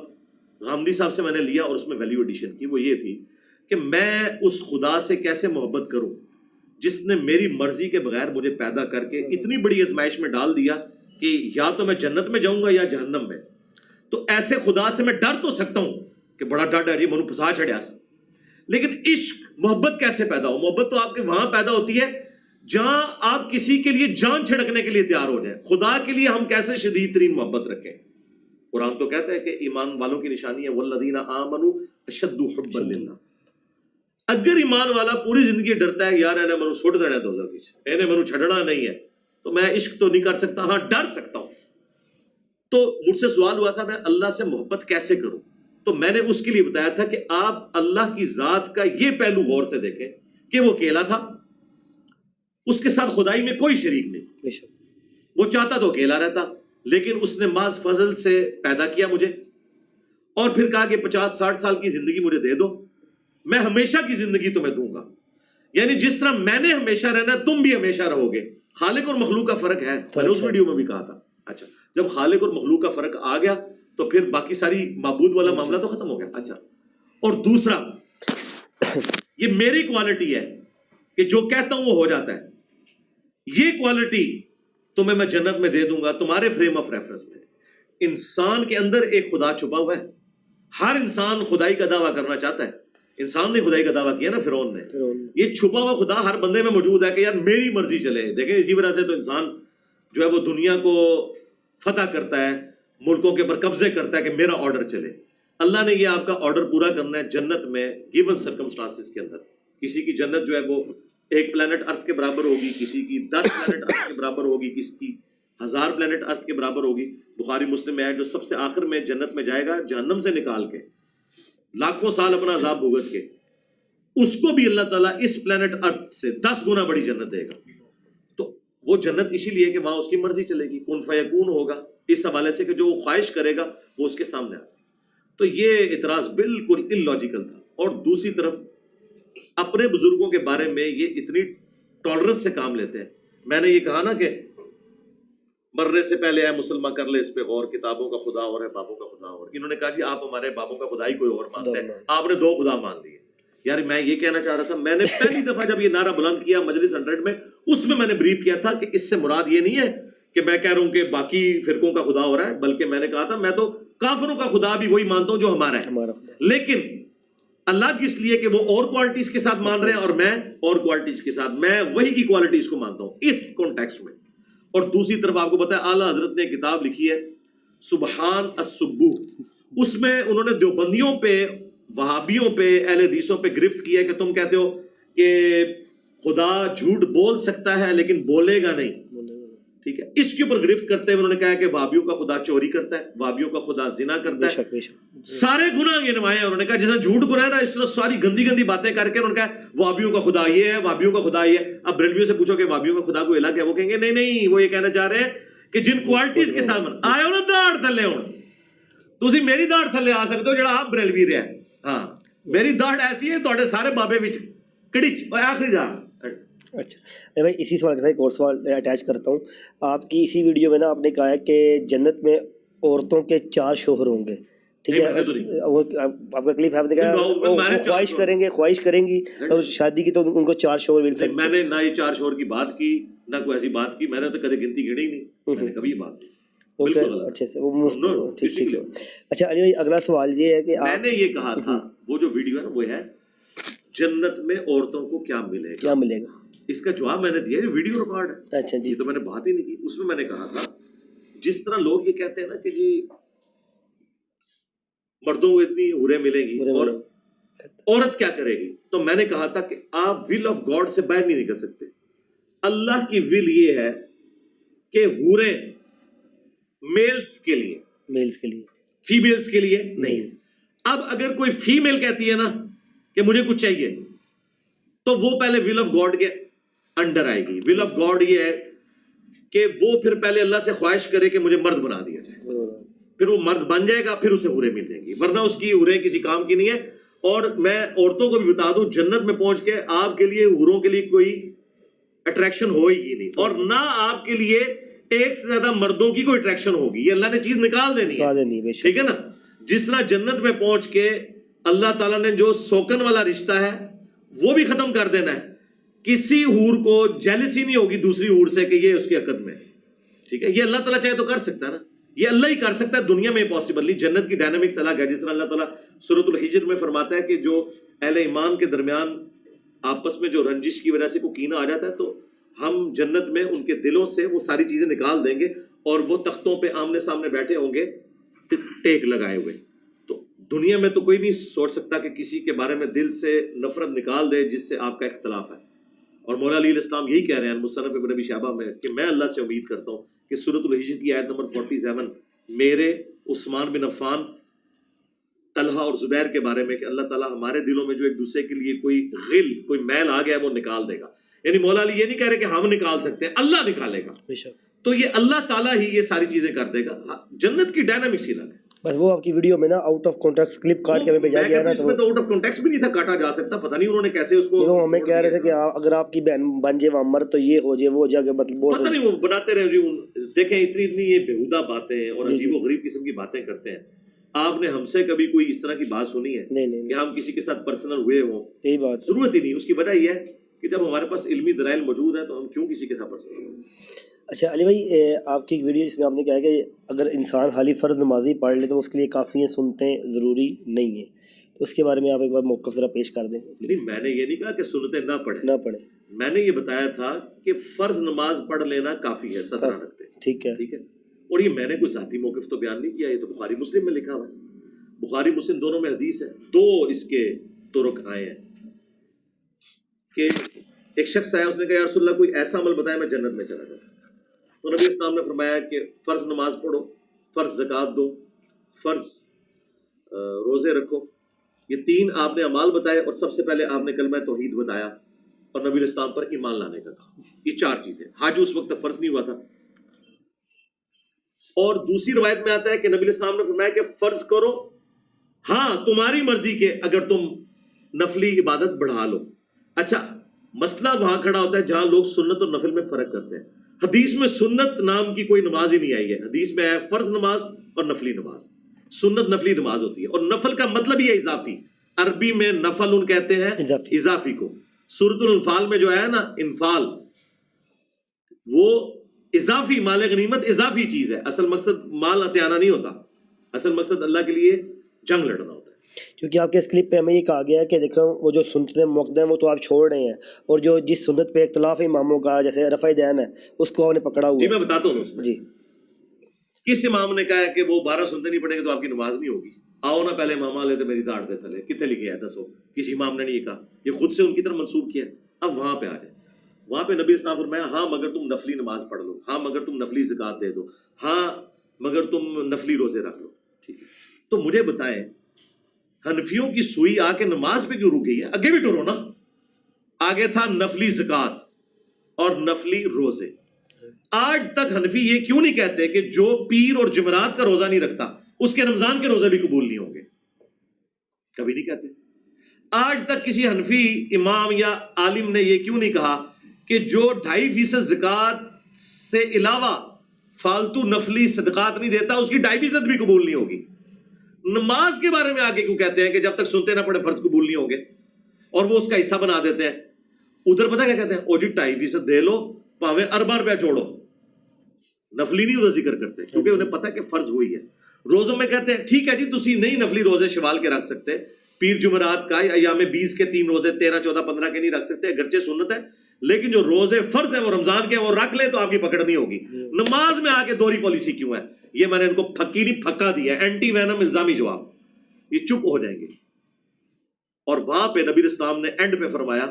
غامدی صاحب سے میں نے لیا اور اس میں ویلیو ایڈیشن کی. وہ یہ تھی کہ میں اس خدا سے کیسے محبت کروں جس نے میری مرضی کے بغیر مجھے پیدا کر کے اتنی بڑی آزمائش میں ڈال دیا کہ یا تو میں جنت میں جاؤں گا یا جہنم میں. تو ایسے خدا سے میں ڈر تو سکتا ہوں کہ بڑا ڈر ہے جی منو پھسا چھڑیا, لیکن عشق محبت کیسے پیدا ہو؟ محبت تو آپ کے وہاں پیدا ہوتی ہے جہاں آپ کسی کے لیے جان چھڑکنے کے لیے تیار ہو جائیں. خدا کے لیے ہم کیسے شدید ترین محبت رکھیں؟ قرآن تو کہتا ہے کہ ایمان والوں کی نشانی ہے والذین آمنوا اشد حبا للہ. اگر ایمان والا پوری زندگی ڈرتا ہے یار انہیں منو سٹ دینا دوزخ وچ, انہیں منو چھڑنا نہیں ہے, تو میں عشق تو نہیں کر سکتا, ہاں ڈر سکتا ہوں. تو مجھ سے سوال ہوا تھا میں اللہ سے محبت کیسے کروں, تو میں نے اس کے لیے بتایا تھا کہ آپ اللہ کی ذات کا یہ پہلو غور سے دیکھیں کہ وہ اکیلا تھا, اس کے ساتھ خدائی میں کوئی شریک نہیں. وہ چاہتا تو اکیلا رہتا, لیکن اس نے محض فضل سے پیدا کیا مجھے, اور پھر کہا کہ 50-60 سال کی زندگی مجھے دے دو, میں ہمیشہ کی زندگی تمہیں دوں گا. یعنی جس طرح میں نے ہمیشہ رہنا تم بھی ہمیشہ رہو گے. خالق اور مخلوق کا فرق ہے, میں نے اس ویڈیو میں بھی کہا تھا. اچھا جب خالق اور مخلوق کا فرق آ گیا تو پھر باقی ساری معبود والا معاملہ تو ختم ہو گیا. اچھا, اور دوسرا یہ میری کوالٹی ہے کہ جو کہتا ہوں وہ ہو جاتا ہے. یہ کوالٹی تمہیں میں جنت میں دے دوں گا تمہارے فریم آف ریفرنس میں. انسان کے اندر ایک خدا چھپا ہوا ہے. ہر انسان خدائی کا دعویٰ کرنا چاہتا ہے. انسان نے خدائی کا دعویٰ کیا نا فرعون نے. یہ چھپا ہوا خدا ہر بندے میں موجود ہے کہ یار میری مرضی چلے. دیکھیں اسی وجہ سے تو انسان جو ہے وہ دنیا کو فتح کرتا ہے, ملکوں کے اوپر قبضے کرتا ہے کہ میرا آرڈر چلے. اللہ نے یہ آپ کا آرڈر پورا کرنا ہے جنت میں گیون سرکمسٹانسز کے اندر. کسی کی جنت جو ہے وہ 1 پلانٹ ارتھ کے برابر ہوگی, کسی کی 10 پلانٹ ارتھ کے برابر ہوگی, کسی کی 1000 پلانٹ ارتھ کے برابر ہوگی. بخاری مسلم میں ہے جو سب سے آخر میں جنت میں جائے گا جہنم سے نکال کے لاکھوں سال اپنا عذاب بھگت کے, اس کو بھی اللہ تعالیٰ اس پلانٹ ارتھ سے 10 گنا بڑی جنت دے گا. تو وہ جنت اسی لیے کہ وہاں اس کی مرضی چلے گی, کن فیکون ہوگا, اس حوالے سے کہ جو وہ خواہش کرے گا وہ اس کے سامنے آتا. تو یہ اعتراض بالکل ان لاجیکل تھا. اور دوسری طرف اپنے بزرگوں کے بارے میں یہ اتنی ٹالرنس سے کام لیتے ہیں. میں نے یہ کہا نا کہ مرنے سے پہلے اے مسلمان کر لے اس پہ غور, کتابوں کا خدا اور ہے بابوں کا خدا اور. انہوں نے کہا جی آپ ہمارے بابوں کا خدا ہی کوئی اور مانتے ہیں, آپ نے 2 خدا مان لیے. یار میں یہ کہنا چاہ رہا تھا, میں نے پہلی دفعہ جب یہ نعرہ بلند کیا مجلس 100 میں, اس میں نے بریف کیا تھا کہ اس سے مراد یہ نہیں ہے کہ میں کہہ رہا ہوں کہ باقی فرقوں کا خدا ہو رہا ہے, بلکہ میں نے کہا تھا میں تو کافروں کا خدا بھی وہی مانتا ہوں جو ہمارا ہے, لیکن اللہ کی اس لیے کہ وہ اور کوالٹیز کے ساتھ مان رہے ہیں اور میں اور کوالٹیز کے ساتھ, میں وہی کی کوالٹیز کو مانتا ہوں اس کانٹیکسٹ میں. اور دوسری طرف آپ کو پتا ہے اعلیٰ حضرت نے کتاب لکھی ہے سبحان السبوح, اس میں انہوں نے دیوبندیوں پہ, وہابیوں پہ, اہل حدیثوں پہ گرفت کیا ہے کہ تم کہتے ہو کہ خدا جھوٹ بول سکتا ہے لیکن بولے گا نہیں. ٹھیک ہے, اس کے اوپر گرفت کرتے ہوئے انہوں نے کہا کہ وہابیوں کا خدا چوری کرتا ہے, وہابیوں کا خدا زنا کرتا ہے, سارے گناہ گنوائے ہیں. انہوں نے کہا جیسا جھوٹ گناہ ہے نا, اس طرح ساری گندی گندی باتیں کر کے انہوں نے کہا وہابیوں کا خدا یہ ہے, وہابیوں کا خدا یہ ہے. اب بریلویوں سے پوچھو کہ وہابیوں کا خدا کوئی الگ ہے, وہ کہیں گے نہیں نہیں, وہ یہ کہنا چاہ رہے ہیں کہ جن کوالٹیز کے ساتھ آئے ہو نا داڑ تھلے ہو, تسی میری داڑ تھلے آ سکتے ہو جڑا آپ بریلوی رہے. ہاں میری داڑ ایسی ہے تواڈے سارے بابے وچ کڑچ آخری جا. اچھا بھائی, اسی سوال کے ساتھ ایک اور سوال اٹیچ کرتا ہوں. آپ کی اسی ویڈیو میں نا آپ نے کہا ہے کہ جنت میں عورتوں کے 4 شوہر ہوں گے. ٹھیک ہے, وہ آپ کا کلپ ہے, آپ نے کہا خواہش کریں گی اور شادی کی تو ان کو 4 شوہر مل سکتے. میں نے نہ یہ 4 شوہر کی بات کی, نہ کوئی ایسی بات کی, میں نے تو کبھی گنتی گڑی نہیں, میں نے کبھی بات کی. اچھا سے وہ ٹھیک ٹھیک ہے. اچھا علی بھائی, اگلا سوال یہ ہے کہ میں نے یہ کہا تھا, وہ جو ویڈیو ہے نا وہ ہے جنت میں عورتوں کو کیا ملے گا. اس کا جواب میں نے دیا, ویڈیو ریکارڈ ہے. اچھا جی, تو میں نے بات ہی نہیں کی. اس میں میں نے کہا تھا جس طرح لوگ یہ کہتے ہیں نا کہ جی مردوں کو اتنی حوریں ملیں گی اور عورت کیا کرے گی, تو میں نے کہا تھا کہ آپ ول آف گاڈ سے باہر نہیں نکل سکتے. اللہ کی ول یہ ہے کہ حوریں میلز کے لیے فیمیلز کے لیے نہیں. اب اگر کوئی فیمیل کہتی ہے نا کہ مجھے کچھ چاہیے, تو وہ پہلے ول آف گاڈ کے انڈر آئے گی. ول آف گاڈ یہ ہے کہ وہ پھر پہلے اللہ سے خواہش کرے کہ مجھے مرد بنا دیا جائے, پھر وہ مرد بن جائے گا, پھر اسے حوریں مل جائیں گی, ورنہ اس کی حوریں کسی کام کی نہیں ہے. اور میں عورتوں کو بھی بتا دوں, جنت میں پہنچ کے آپ کے لیے حوروں کے لیے کوئی اٹریکشن ہوئے گی نہیں, اور نہ آپ کے لیے ایک سے زیادہ مردوں کی کوئی اٹریکشن ہوگی. یہ اللہ نے چیز نکال دینی ہے, ٹھیک ہے نا. جس طرح جنت میں پہنچ کے اللہ تعالیٰ نے جو سوکن والا رشتہ ہے وہ بھی ختم کر دینا ہے. کسی حور کو جیلسی نہیں ہوگی دوسری حور سے کہ یہ اس کے عقد میں, ٹھیک ہے. یہ اللہ تعالیٰ چاہے تو کر سکتا ہے نا, یہ اللہ ہی کر سکتا ہے, دنیا میں پاسبل نہیں. جنت کی ڈائنامکس الگ ہے. جس طرح اللہ تعالیٰ سورۃ الحجر میں فرماتا ہے کہ جو اہل ایمان کے درمیان آپس میں جو رنجش کی وجہ سے کوئی کینہ آ جاتا ہے, تو ہم جنت میں ان کے دلوں سے وہ ساری چیزیں نکال دیں گے, اور وہ تختوں پہ آمنے سامنے بیٹھے ہوں گے ٹیک لگائے ہوئے. تو دنیا میں تو کوئی نہیں سوچ سکتا کہ کسی کے بارے میں دل سے نفرت نکال دے جس سے آپ کا اختلاف ہے. اور مولا علی علیہ السلام یہی کہہ رہے ہیں مصنف ابن ابی شیبہ میں کہ میں اللہ سے امید کرتا ہوں کہ سورۃ الحجر کی آیت نمبر 47 میرے, عثمان بن عفان, طلحہ اور زبیر کے بارے میں کہ اللہ تعالیٰ ہمارے دلوں میں جو ایک دوسرے کے لیے کوئی غل, کوئی میل آ گیا ہے وہ نکال دے گا. یعنی مولا علی یہ نہیں کہہ رہے کہ ہم نکال سکتے ہیں, اللہ نکالے گا. تو یہ اللہ تعالیٰ ہی یہ ساری چیزیں کر دے گا. جنت کی ڈائنامکس ہی الگ ہے. بس وہ آپ کی ویڈیو میں نا آؤٹ آف کانٹیکسٹ کلپ کاٹ کے ہمیں بھیجا گیا نا, اس میں تو آؤٹ آف کانٹیکسٹ بھی نہیں تھا, کاٹا جا سکتا. پتہ نہیں انہوں نے کیسے اس کو, وہ ہمیں کہہ رہے تھے کہ اگر آپ کی بہن بن جائے وہاں مرد تو یہ ہو جائے وہ جا کے مطلب پتہ نہیں وہ بناتے رہے جی. دیکھیں اتنی یہ بےہودہ باتیں اور عجیب و غریب قسم کی باتیں کرتے ہیں. آپ نے ہم سے کبھی کوئی اس طرح کی بات سنی ہے کہ ہم کسی کے ساتھ پرسنل ہوئے ہوں؟ یہی بات ضرورت ہی نہیں. اس کی وجہ یہ ہے کہ جب ہمارے پاس علمی دلائل موجود ہے تو ہم کیوں کسی کے ساتھ پرسنل ہوں. اچھا علی بھائی, آپ کی ایک ویڈیو جس میں آپ نے کہا کہ اگر انسان خالی فرض نمازی پڑھ لے تو اس کے لیے کافی سنتیں ضروری نہیں ہیں, تو اس کے بارے میں آپ ایک بار موقف ذرا پیش کر دیں. نہیں, میں نے یہ نہیں کہا کہ سنتیں نہ پڑھیں. میں نے یہ بتایا تھا کہ فرض نماز پڑھ لینا کافی ہے, 17 رکعتیں. ٹھیک ہے. اور یہ میں نے کوئی ذاتی موقف تو بیان نہیں کیا, یہ تو بخاری مسلم میں لکھا ہوا ہے. بخاری مسلم دونوں میں حدیث ہے. 2 اس کے طرق آئے ہیں کہ ایک شخص آیا, اس نے کہا یا رسول اللہ کوئی ایسا عمل بتایا میں جنت میں چلا جاؤں. تو نبی اسلام نے فرمایا کہ فرض نماز پڑھو, فرض زکوٰۃ دو, فرض روزے رکھو. یہ 3 آپ نے اعمال بتائے, اور سب سے پہلے آپ نے کلمہ توحید بتایا اور نبی اسلام پر ایمان لانے کا کہا. یہ 4 چیزیں. حج اس وقت فرض نہیں ہوا تھا. اور دوسری روایت میں آتا ہے کہ نبی اسلام نے فرمایا کہ فرض کرو, ہاں تمہاری مرضی کے اگر تم نفلی عبادت بڑھا لو. اچھا, مسئلہ وہاں کھڑا ہوتا ہے جہاں لوگ سنت اور نفل میں فرق کرتے ہیں. حدیث میں سنت نام کی کوئی نماز ہی نہیں آئی ہے. حدیث میں ہے فرض نماز اور نفلی نماز. سنت نفلی نماز ہوتی ہے, اور نفل کا مطلب ہی ہے اضافی. عربی میں نفل ان کہتے ہیں اضافی کو. سورۃ الانفال میں جو ہے نا انفال, وہ اضافی مال غنیمت اضافی چیز ہے. اصل مقصد مال عطیانہ نہیں ہوتا, اصل مقصد اللہ کے لیے جنگ لڑنا ہوتا ہے. کیونکہ آپ کے اس کلپ پہ ہمیں یہ کہا گیا ہے کہ دیکھو وہ جو سنتیں موقع ہیں وہ تو آپ چھوڑ رہے ہیں, اور جو جس سنت پہ اختلاف اماموں کا جیسے رفع دین ہے اس کو آپ نے پکڑا ہوا. جی میں بتاتا ہوں اس میں. جی, کس امام نے کہا ہے کہ وہ 12 سنتیں نہیں پڑھیں گے تو آپ کی نماز نہیں ہوگی؟ آؤ نا پہلے امام والے تو میری داڑھ دے تلے. کتنے لکھے ہے 10 کسی امام نے نہیں کہا, یہ خود سے ان کی طرف منسوب کیا. اب وہاں پہ آ جائے. وہاں پہ نبی اسلام فرمایا ہاں مگر تم نفلی نماز پڑھ لو, ہاں مگر تم نفلی زکات دے دو, ہاں مگر تم نفلی روزے رکھ لو. ٹھیک ہے, تو مجھے بتائیں حنفیوں کی سوئی آ کے نماز پہ کیوں رک گئی ہے؟ آگے بھی ٹورو نا, آگے تھا نفلی زکات اور نفلی روزے. آج تک حنفی یہ کیوں نہیں کہتے کہ جو پیر اور جمعرات کا روزہ نہیں رکھتا اس کے رمضان کے روزے بھی قبول نہیں ہوں گے؟ کبھی نہیں کہتے. آج تک کسی حنفی امام یا عالم نے یہ کیوں نہیں کہا کہ جو 2.5% زکات سے علاوہ فالتو نفلی صدقات نہیں دیتا اس کی 2.5% بھی قبول نہیں ہوگی؟ نماز کے بارے میں آگے کیوں کہتے ہیں کہ جب تک سنتے نہ پڑے فرض قبول نہیں ہوں گے, اور وہ اس کا حصہ بنا دیتے ہیں. ادھر پتہ کیا کہتے ہیں, او جی 2.5% دے لو پاویں ارباں روپیہ چھوڑو. نفلی نہیں ادھر ذکر کرتے کیونکہ انہیں پتہ کہ فرض ہوئی ہے. روزوں میں کہتے ہیں ٹھیک ہے جی تسی نہیں نفلی روزے شوال کے رکھ سکتے, پیر جمعرات کا یا ایام 20 کے 3 روزے 13 14 15 کے نہیں رکھ سکتے, اگرچہ سنت ہے, لیکن جو روزے فرض ہیں وہ رمضان کے وہ رکھ لیں تو آپ کی پکڑ نہیں ہوگی. نماز میں آ کے دوہری پالیسی کیوں ہے؟ یہ میں نے ان کو پھکی نہیں پھکا دیا ہے, اینٹی وینم الزامی جواب. یہ چپ ہو جائیں گے. اور وہاں پہ نبی اسلام نے اینڈ پہ فرمایا,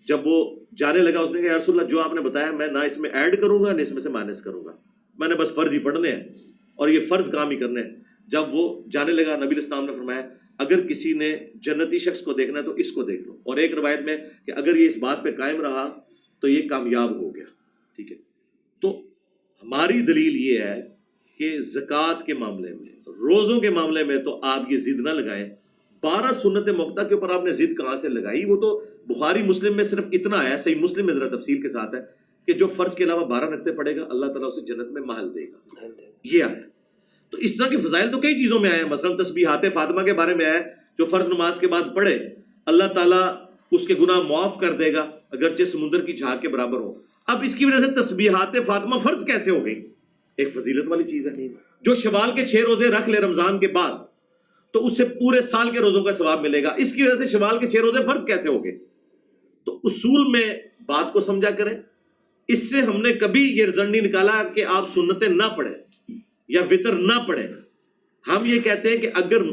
جب وہ جانے لگا اس نے کہا یا رسول اللہ جو آپ نے بتایا میں نہ اس میں ایڈ کروں گا نہ اس میں سے مائنس کروں گا, میں نے بس فرض ہی پڑھنے ہیں اور یہ فرض کام ہی کرنے ہیں. جب وہ جانے لگا نبی اسلام نے فرمایا اگر کسی نے جنتی شخص کو دیکھنا ہے تو اس کو دیکھ لو, اور ایک روایت میں کہ اگر یہ اس بات پہ قائم رہا تو یہ کامیاب ہو گیا. ٹھیک ہے, تو ہماری دلیل یہ ہے کہ زکوٰۃ کے معاملے میں روزوں کے معاملے میں تو آپ یہ ضد نہ لگائیں. 12 سنت موقتہ کے اوپر آپ نے ضد کہاں سے لگائی؟ وہ تو بخاری مسلم میں صرف اتنا ہے, صحیح مسلم میں ذرا تفصیل کے ساتھ ہے کہ جو فرض کے علاوہ 12 رکھتے پڑے گا اللہ تعالیٰ اسے جنت میں محل دے گا. یہ آیا. تو اس طرح کے فضائل تو کئی چیزوں میں آئے ہیں, مثلا تسبیحات فاطمہ کے بارے میں آیا جو فرض نماز کے بعد پڑھے اللہ تعالیٰ اس کے گناہ معاف کر دے گا اگرچہ سمندر کی جھاگ کے برابر ہو. اب اس کی وجہ سے تسبیحات فاطمہ فرض کیسے ہو گئی؟ ایک فضیلت والی چیز ہے. جو شوال کے 6 روزے رکھ لے رمضان کے بعد تو اس سے پورے سال کے روزوں کا ثواب ملے گا. اس کی وجہ سے شوال کے 6 روزے فرض کیسے ہو گئے؟ تو اصول میں بات کو سمجھا کریں. اس سے ہم نے کبھی یہ رزلٹ نہیں نکالا کہ آپ سنتیں نہ پڑھیں یا وطر نہ پڑھیں. ہم یہ کہتے ہیں کہ اگر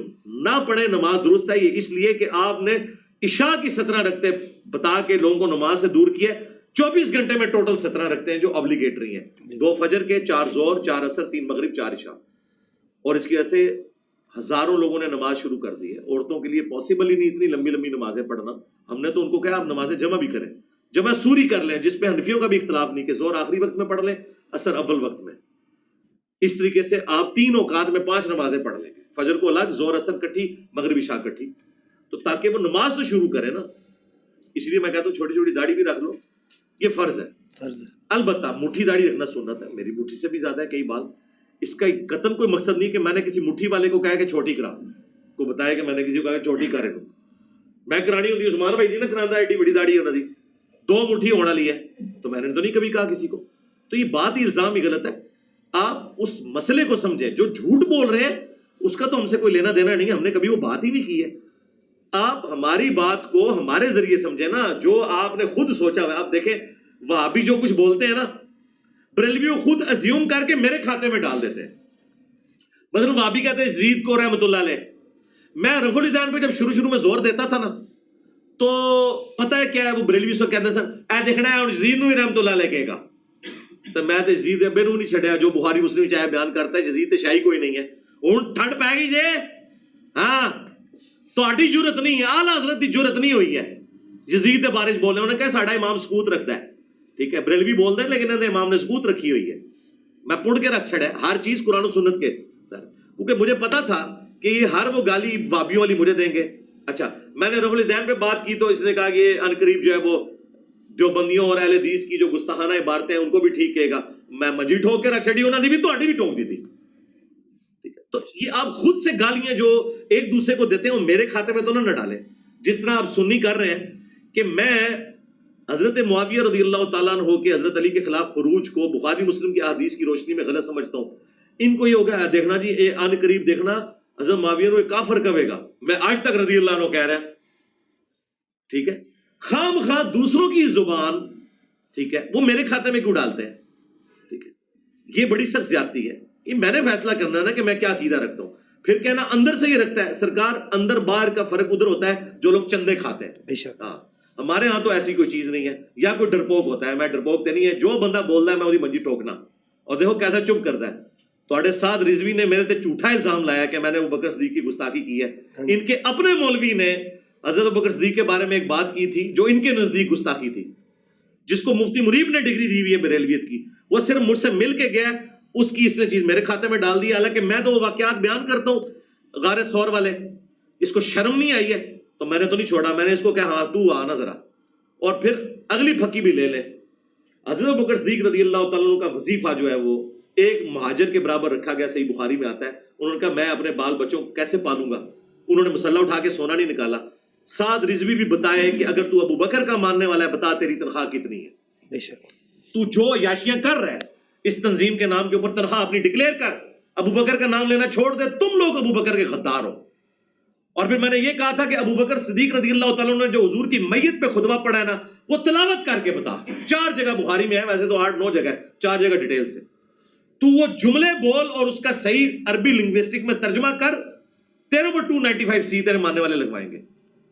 نہ پڑھیں نماز درست ہے, یہ اس لیے کہ آپ نے عشاء کی 17 رکھتے بتا کے لوگوں کو نماز سے دور کیا. 24 گھنٹے میں ٹوٹل 17 رکھتے ہیں جو ابلیگیٹری ہیں, 2 فجر کے, 4 ظہر, 4 عصر, 3 مغرب, 4 عشاء. اور اس کی وجہ سے ہزاروں لوگوں نے نماز شروع کر دی ہے. عورتوں کے لیے پاسبل ہی نہیں اتنی لمبی لمبی نمازیں پڑھنا. ہم نے تو ان کو کہا آپ نمازیں جمع بھی کریں, جمع سوری کر لیں, جس پہ حنفیوں کا بھی اختلاف نہیں کہ ظہر آخری وقت میں پڑھ لیں, عصر اول وقت میں. اس طریقے سے آپ 3 اوقات میں 5 نمازیں پڑھ لیں گے, فجر کو الگ, ظہر عصر کٹھی, مغرب عشاء کٹھی. تو تاکہ وہ نماز تو شروع کرے نا. اس لیے میں کہتا ہوں چھوٹی چھوٹی داڑھی بھی رکھ لو, یہ فرض ہے. البتہ مٹھی داڑھی رکھنا سنت ہے, میری مٹھی سے بھی زیادہ ہے کئی بال. اس کا قطن کوئی مقصد نہیں کہ میں نے کسی مٹھی والے کو کہا کہ چھوٹی کرا, کو بتایا کہ میں نے کسی کو کہا کہ چھوٹی کرے کو. میں کرانی ہوتی عثمان بھائی جی نا کرانا ایڈی بڑی داڑھی ہے انہوں نے 2 مٹھی ہونا لی ہے, تو میں نے تو نہیں کبھی کہا کسی کو. تو یہ بات ہی الزام ہی غلط ہے. آپ اس مسئلے کو سمجھیں, جو جھوٹ بول رہے ہیں اس کا تو ہم سے کوئی لینا دینا نہیں ہے, ہم نے کبھی وہ بات ہی نہیں کی ہے. آپ ہماری بات کو ہمارے ذریعے سمجھیں نا, جو آپ نے خود سوچا ہوا ہے. آپ دیکھیں وہابی جو کچھ بولتے ہیں نا, بریلویوں خود ازیوم کر کے میرے کھاتے میں ڈال دیتے ہیں. مثلا وہابی کہتے ہیں یزید کو رحمۃ اللہ علیہ, میں رفع الیدین پہ جب شروع میں زور دیتا تھا نا تو پتہ ہے کیا ہے, وہ بریلوی سے کہتے ہیں سر اے دیکھنا ہے اور یزید نو ہی رحمۃ اللہ علیہ کہے گا. تو میں تو یزید مینوں نہیں چھڈیا جو بخاری مسلم چاہے بیان کرتا ہے یزید تے شاہی کوئی نہیں ہے. ہن ٹھنڈ پੈ گئی جے, ہاں تہاڈی جرت نہیں ہے, اعلیٰ حضرت دی جرت نہیں ہوئی ہے یزید دے بارے بولنے. انہوں نے کہا ساڈا امام سکوت رکھتا ہے, ٹھیک ہے, بریلوی بولتے ہیں لیکن انہوں نے امام نے سکوت رکھی ہوئی ہے. میں پڑھ کے رکھ چھڑا ہر چیز قرآن و سنت کے, کیونکہ مجھے پتا تھا کہ یہ ہر وہ گالی وابیوں والی مجھے دیں گے. اچھا میں نے رفع الیدین پہ بات کی تو اس نے کہا کہ ان قریب جو ہے وہ دیوبندیوں اور اہل حدیث کی جو گستاخانہ عبارتیں ہیں ان کو بھی ٹھیک کہے گا. میں منجی ٹھوک کے رکھ چھڑی, انہوں نے بھی تو بھی ٹھوک دی تھی. تو یہ آپ خود سے گالیاں جو ایک دوسرے کو دیتے ہیں وہ میرے کھاتے میں تو نہ ڈالیں, جس طرح آپ سنی کر رہے ہیں کہ میں حضرت معاویہ رضی اللہ تعالیٰ عنہ کے حضرت علی کے خلاف خروج کو بخاری مسلم کی احادیث کی روشنی میں غلط سمجھتا ہوں. ان کو یہ ہوگا دیکھنا جی اے ان قریب دیکھنا حضرت معاویہ کو کافر کہے گا. میں آج تک رضی اللہ عنہ کہہ رہا, ٹھیک ہے, خام خواہ دوسروں کی زبان, ٹھیک ہے, وہ میرے کھاتے میں کیوں ڈالتے ہیں؟ ٹھیک ہے, یہ بڑی سخت زیادتی ہے. یہ میں نے فیصلہ کرنا ہے نا کہ میں کیا عقیدہ رکھتا ہوں. پھر کہنا اندر سے یہ رکھتا ہے. سرکار اندر باہر کا فرق ادھر ہوتا ہے جو لوگ چندے کھاتے ہیں. بے شک, ہاں ہمارے ہاں تو ایسی کوئی چیز نہیں ہے. یا کوئی ڈرپوک ہوتا ہے, میں ڈرپوک تے نہیں ہے, جو بندہ بولتا ہے میں وہی منجی ٹوکنا. اور دیکھو کیسا چپ کرتا ہے. تھوڑے ساتھ رضوی نے میرے تے جھوٹا الزام لایا کہ میں نے ابوبکر صدیق کی گستاخی کی ہے. ان کے اپنے مولوی نے حضرت ابوبکر صدیق کے بارے میں ایک بات کی تھی جو ان کے نزدیک گستاخی تھی, جس کو مفتی منیب نے ڈگری دی ہوئی ہے بریلویت کی. وہ صرف مجھ سے مل کے گیا, اس کی اس نے چیز میرے کھاتے میں ڈال دی. حالانکہ میں تو وہ واقعات بیان کرتا ہوں غار ثور والے. اس کو شرم نہیں آئی ہے تو میں نے تو نہیں چھوڑا, میں نے اس کو کہا ہاں تو آنا ذرا, اور پھر اگلی پھکی بھی لے لیں. حضرت ابوبکر صدیق رضی اللہ تعالیٰ عنہ کا وظیفہ جو ہے وہ ایک مہاجر کے برابر رکھا گیا. صحیح بخاری میں آتا ہے, انہوں نے کہا میں اپنے بال بچوں کو کیسے پالوں گا. انہوں نے مسلح اٹھا کے سونا نہیں نکالا. سعد رضوی بھی بتائے کہ اگر تو ابوبکر کا ماننے والا ہے بتا تیری تنخواہ کتنی ہے. بے شک تو جو عیاشیاں کر رہا ہے اس تنظیم کے نام کے اوپر تنخواہ اپنی ڈکلیئر کر, ابوبکر کا نام لینا چھوڑ دے. تم لوگ ابوبکر کے غدار ہو. اور پھر میں نے یہ کہا تھا کہ ابوبکر صدیق رضی اللہ تعالیٰ نے جو حضور کی میت پہ خطبہ پڑھا ہے نا, وہ تلاوت کر کے بتا. 4 جگہ بخاری میں ہے, ویسے تو 8-9 جگہ ہے, 4 جگہ ڈیٹیل سے. تو وہ جملے بول اور اس کا صحیح عربی لنگوسٹک میں ترجمہ کر, تیرے وہ 295C تیرے ماننے والے لگوائیں گے.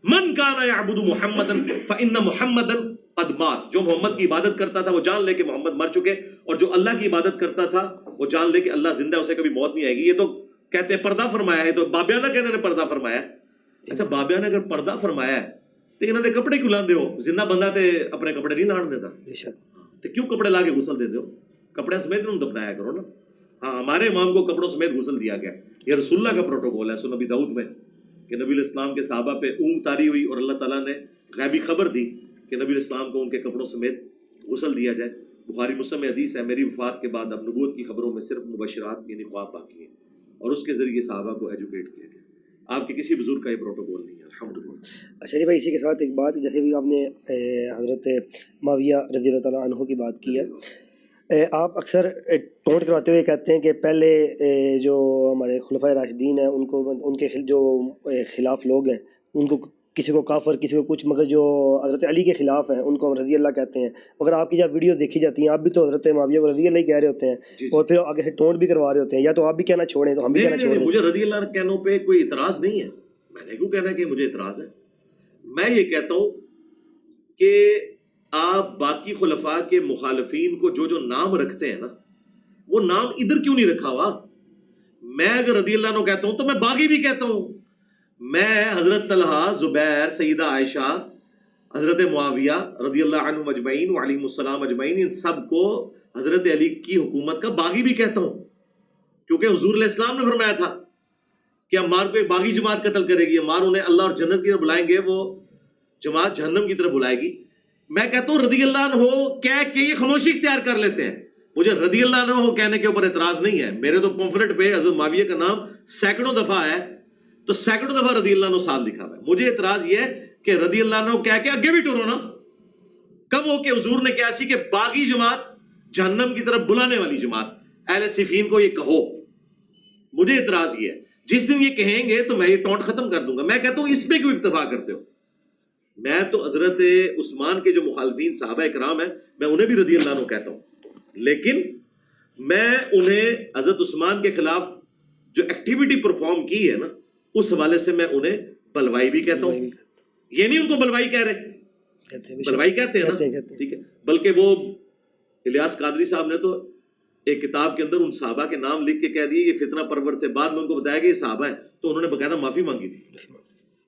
من کان یعبد محمدا فإن محمدا قد مات. جو محمد کی عبادت کرتا تھا وہ جان لے کہ محمد مر چکے, اور جو اللہ کی عبادت کرتا تھا وہ جان لے کہ اللہ زندہ ہے, اسے کبھی موت نہیں آئے گی. یہ تو کہتے ہیں پردہ فرمایا ہے, تو بابیانہ کہنے نے پردہ فرمایا ہے. اچھا بابیانہ نے اگر پردہ فرمایا ہے تو انہوں نے کپڑے کیوں لاندے ہو؟ زندہ بندہ تے اپنے کپڑے نہیں لان دیتا, تو کیوں کپڑے لا کے غسل دیتے ہو؟ کپڑے سمیت انہوں نے دفنایا کرو نا. ہاں ہمارے امام کو کپڑوں سمیت غسل دیا گیا. یہ رسول اللہ کا پروٹوکول ہے. سنن نبی داؤد میں کہ نبی علیہ السلام کے صحابہ پہ اونگ طاری ہوئی اور اللہ تعالیٰ نے غیبی خبر دی کہ نبی علیہ السلام کو ان کے کپڑوں سمیت غسل دیا جائے. بخاری مسلم میں حدیث ہے, میری وفات کے بعد اب نبوت کی خبروں میں صرف مبشرات یعنی خواب باقی ہیں, اور اس کے ذریعے صحابہ کو ایجوکیٹ کیا گیا. آپ کے کسی بزرگ کا یہ پروٹوکول نہیں ہے الحمدللہ. اچھا جی بھائی, اسی کے ساتھ ایک بات, جیسے بھی آپ نے حضرت معاویہ رضی اللہ تعالیٰ عنہ کی بات کی ہے, آپ اکثر ٹونٹ کرواتے ہوئے کہتے ہیں کہ پہلے جو ہمارے خلفائے راشدین ہیں ان کو, ان کے جو خلاف لوگ ہیں ان کو کسی کو کافر کسی کو کچھ, مگر جو حضرت علی کے خلاف ہیں ان کو رضی اللہ کہتے ہیں. مگر آپ کی جب ویڈیوز دیکھی جاتی ہیں آپ بھی تو حضرت معاویہ کو رضی اللہ ہی کہہ رہے ہوتے ہیں, اور پھر آگے سے ٹونٹ بھی کروا رہے ہوتے ہیں. یا تو آپ بھی کہنا چھوڑیں تو ہم بھی کہنا چھوڑیں. مجھے رضی اللہ کہنوں پہ کوئی اعتراض نہیں ہے. میں نے کیوں کہنا ہے کہ مجھے اعتراض ہے؟ میں یہ کہتا ہوں کہ آپ باقی خلفاء کے مخالفین کو جو جو نام رکھتے ہیں نا, وہ نام ادھر کیوں نہیں رکھا ہوا؟ میں اگر رضی اللہ عنہ کہتا ہوں تو میں باغی بھی کہتا ہوں. میں حضرت طلحہ, زبیر, سیدہ عائشہ, حضرت معاویہ رضی اللہ عنہم اجمعین وعلیہم السلام اجمعین, ان سب کو حضرت علی کی حکومت کا باغی بھی کہتا ہوں. کیونکہ حضور علیہ السلام نے فرمایا تھا کہ عمار کو ایک باغی جماعت قتل کرے گی, عمار انہیں اللہ اور جنت کی طرف بلائیں گے, وہ جماعت جہنم کی طرف بلائے گی. میں کہتا ہوں رضی اللہ عنہ کہہ کے یہ خاموشی اختیار کر لیتے ہیں. مجھے رضی اللہ عنہ کہنے کے اوپر اعتراض نہیں ہے. میرے تو پمفلٹ پہ حضرت معاویہ کا نام سینکڑوں دفعہ ہے, تو سینکڑوں دفعہ رضی اللہ عنہ ساتھ لکھا ہوا ہے. مجھے اعتراض یہ ہے کہ رضی اللہ عنہ کہہ کے آگے بھی ٹورو نا. کب ہو کہ حضور نے کیا سی کہ باغی جماعت جہنم کی طرف بلانے والی جماعت, اہل صفین کو یہ کہو. مجھے اعتراض یہ ہے, جس دن یہ کہیں گے تو میں یہ ٹونٹ ختم کر دوں گا. میں کہتا ہوں اس پہ کیوں اکتفا کرتے ہو؟ میں تو حضرت عثمان کے جو مخالفین صحابہ کرام ہیں میں انہیں بھی رضی اللہ عنہ کہتا ہوں, لیکن میں انہیں حضرت عثمان کے خلاف جو ایکٹیویٹی پرفارم کی ہے نا, اس حوالے سے میں انہیں بلوائی بھی کہتا ہوں. یہ نہیں ان کو بلوائی کہہ رہے, بلوائی کہتے ہیں نا, ٹھیک ہے. بلکہ وہ الیاس قادری صاحب نے تو ایک کتاب کے اندر ان صحابہ کے نام لکھ کے کہہ دیے یہ فتنہ پرور تھے. بعد میں ان کو بتایا کہ یہ صحابہ ہیں, تو انہوں نے باقاعدہ معافی مانگی تھی.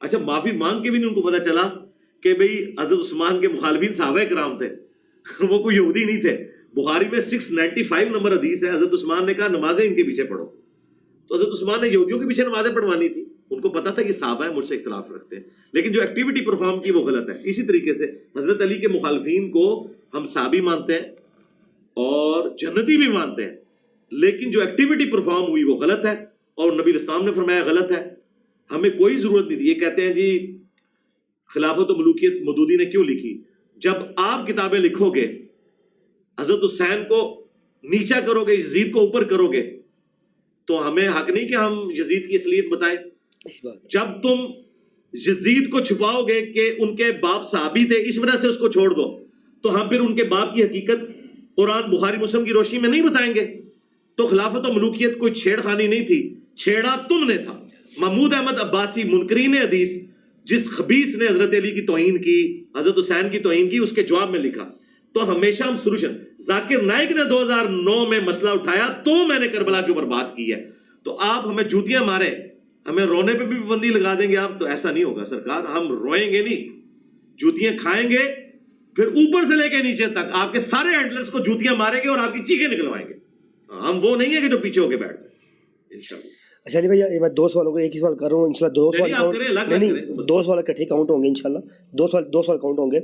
اچھا معافی مانگ کے بھی نہیں ان کو پتا چلا کہ بھئی حضرت عثمان کے مخالفین صحابہ کرام تھے, وہ کوئی یہودی نہیں تھے. بخاری میں 695 نمبر حدیث ہے, حضرت عثمان نے کہا نمازیں ان کے پیچھے پڑھو. تو حضرت عثمان نے یہودیوں کے پیچھے نمازیں پڑھوانی تھی. ان کو پتا تھا کہ صحابہ ہیں, مجھ سے اختلاف رکھتے ہیں, لیکن جو ایکٹیویٹی پرفارم کی وہ غلط ہے. اسی طریقے سے حضرت علی کے مخالفین کو ہم صحابی مانتے ہیں اور جنتی بھی مانتے ہیں, لیکن جو ایکٹیویٹی پرفارم ہوئی وہ غلط ہے, اور نبی اسلام نے فرمایا غلط ہے. ہمیں کوئی ضرورت نہیں تھی. یہ کہتے ہیں جی خلافت و ملوکیت مودودی نے کیوں لکھی؟ جب آپ کتابیں لکھو گے حضرت حسین کو نیچا کرو گے, یزید کو اوپر کرو گے, تو ہمیں حق نہیں کہ ہم یزید کی اصلیت بتائیں. جب تم یزید کو چھپاؤ گے کہ ان کے باپ صحابی تھے اس وجہ سے اس کو چھوڑ دو, تو ہم پھر ان کے باپ کی حقیقت قرآن بخاری مسلم کی روشنی میں نہیں بتائیں گے. تو خلافت و ملوکیت کوئی چھیڑ خانی نہیں تھی, چھیڑا تم نے تھا. محمود احمد عباسی منکرین حدیث جس خبیث نے حضرت علی کی توہین کی, حضرت حسین کی توہین کی, اس کے جواب میں لکھا. تو ہمیشہ ہم سولوشن, ذاکر نائک نے 2009 میں مسئلہ اٹھایا تو میں نے کربلا کے اوپر بات کی ہے. تو آپ ہمیں جوتیاں مارے, ہمیں رونے پہ بھی پابندی لگا دیں گے آپ, تو ایسا نہیں ہوگا سرکار. ہم روئیں گے نہیں, جوتیاں کھائیں گے, پھر اوپر سے لے کے نیچے تک آپ کے سارے ہینڈلرز کو جوتیاں ماریں گے اور آپ کی چیخیں نکلوائیں گے. ہم وہ نہیں ہے کہ جو پیچھے ہو کے بیٹھ جائیں انشاءاللہ. اچھا علی بھائی, میں 2 سوالوں کو ایک ہی سوال کر رہا ہوں انشاءاللہ. 2 سوال نہیں, 2 سوال اکٹھے کاؤنٹ ہوں گے انشاءاللہ. 2 سوال کاؤنٹ ہوں گے.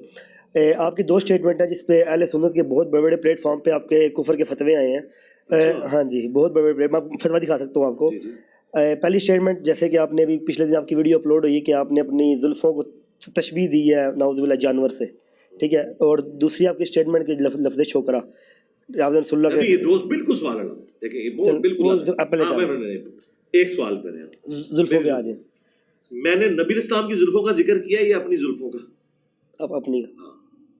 آپ کی 2 اسٹیٹمنٹ ہیں جس پہ اہل سنت کے بہت بڑے بڑے پلیٹ فارم پہ آپ کے کفر کے فتوے آئے ہیں. ہاں جی, بہت بڑے بڑے, میں فتویٰ دکھا سکتا ہوں آپ کو. پہلی اسٹیٹمنٹ, جیسے کہ آپ نے ابھی پچھلے دن آپ کی ویڈیو اپلوڈ ہوئی کہ آپ نے اپنی زلفوں کو تشبیہ دی ہے نعوذ باللہ جانور سے, ٹھیک ہے. اور دوسری آپ کی اسٹیٹمنٹ کے لفظ چھوکرا, آپ نے رسول اللہ کے دوست بالکل سوال ہے. دیکھیں یہ بالکل ایک سوال پہ ہیں زلفوں پہ آ جائیں. میں نے نبی اسلام کی زلفوں کا ذکر کیا یا اپنی زلفوں کا؟ اب اپنی.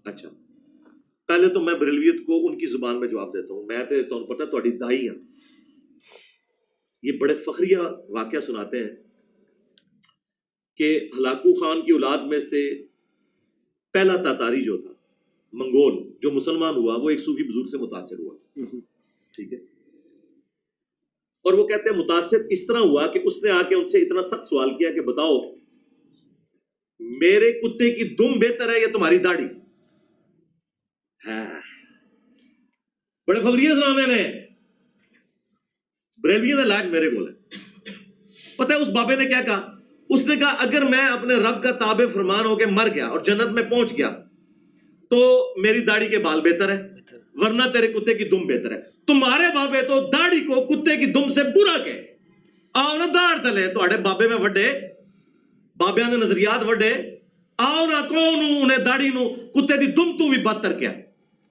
اچھا, پہلے تو میں بریلویت کو ان کی زبان میں جواب دیتا ہوں. میں تو پتہ تھوڑی دائی ہوں. یہ بڑے فخریہ واقعہ سناتے ہیں کہ ہلاکو خان کی اولاد میں سے پہلا تاتاری جو تھا منگول جو مسلمان ہوا, وہ ایک صوفی بزرگ سے متاثر ہوا, ٹھیک ہے. اور وہ کہتے ہیں متاثر اس طرح ہوا کہ اس نے آ کے ان سے اتنا سخت سوال کیا کہ بتاؤ میرے کتے کی دم بہتر ہے یا تمہاری داڑھی؟ بڑے فخریہ سناتے ہیں. بریلویوں کا علاج میرے کو ہے. پتہ ہے اس بابے نے کیا کہا؟ اس نے کہا اگر میں اپنے رب کا تابع فرمان ہو کے مر گیا اور جنت میں پہنچ گیا تو میری داڑھی کے بال بہتر ہے, ورنہ تیرے کتے کی دم بہتر ہے. تمہارے بابے تو داڑھی کو کتے کی دم سے برا کہے. آؤ نا داڑھ تلے تھوڑے بابے میں وڈے, بابیاں دے نظریات وڈے, آؤ نا کون انہیں داڑھی نو کتے دی دم تو بھی بدتر کیا.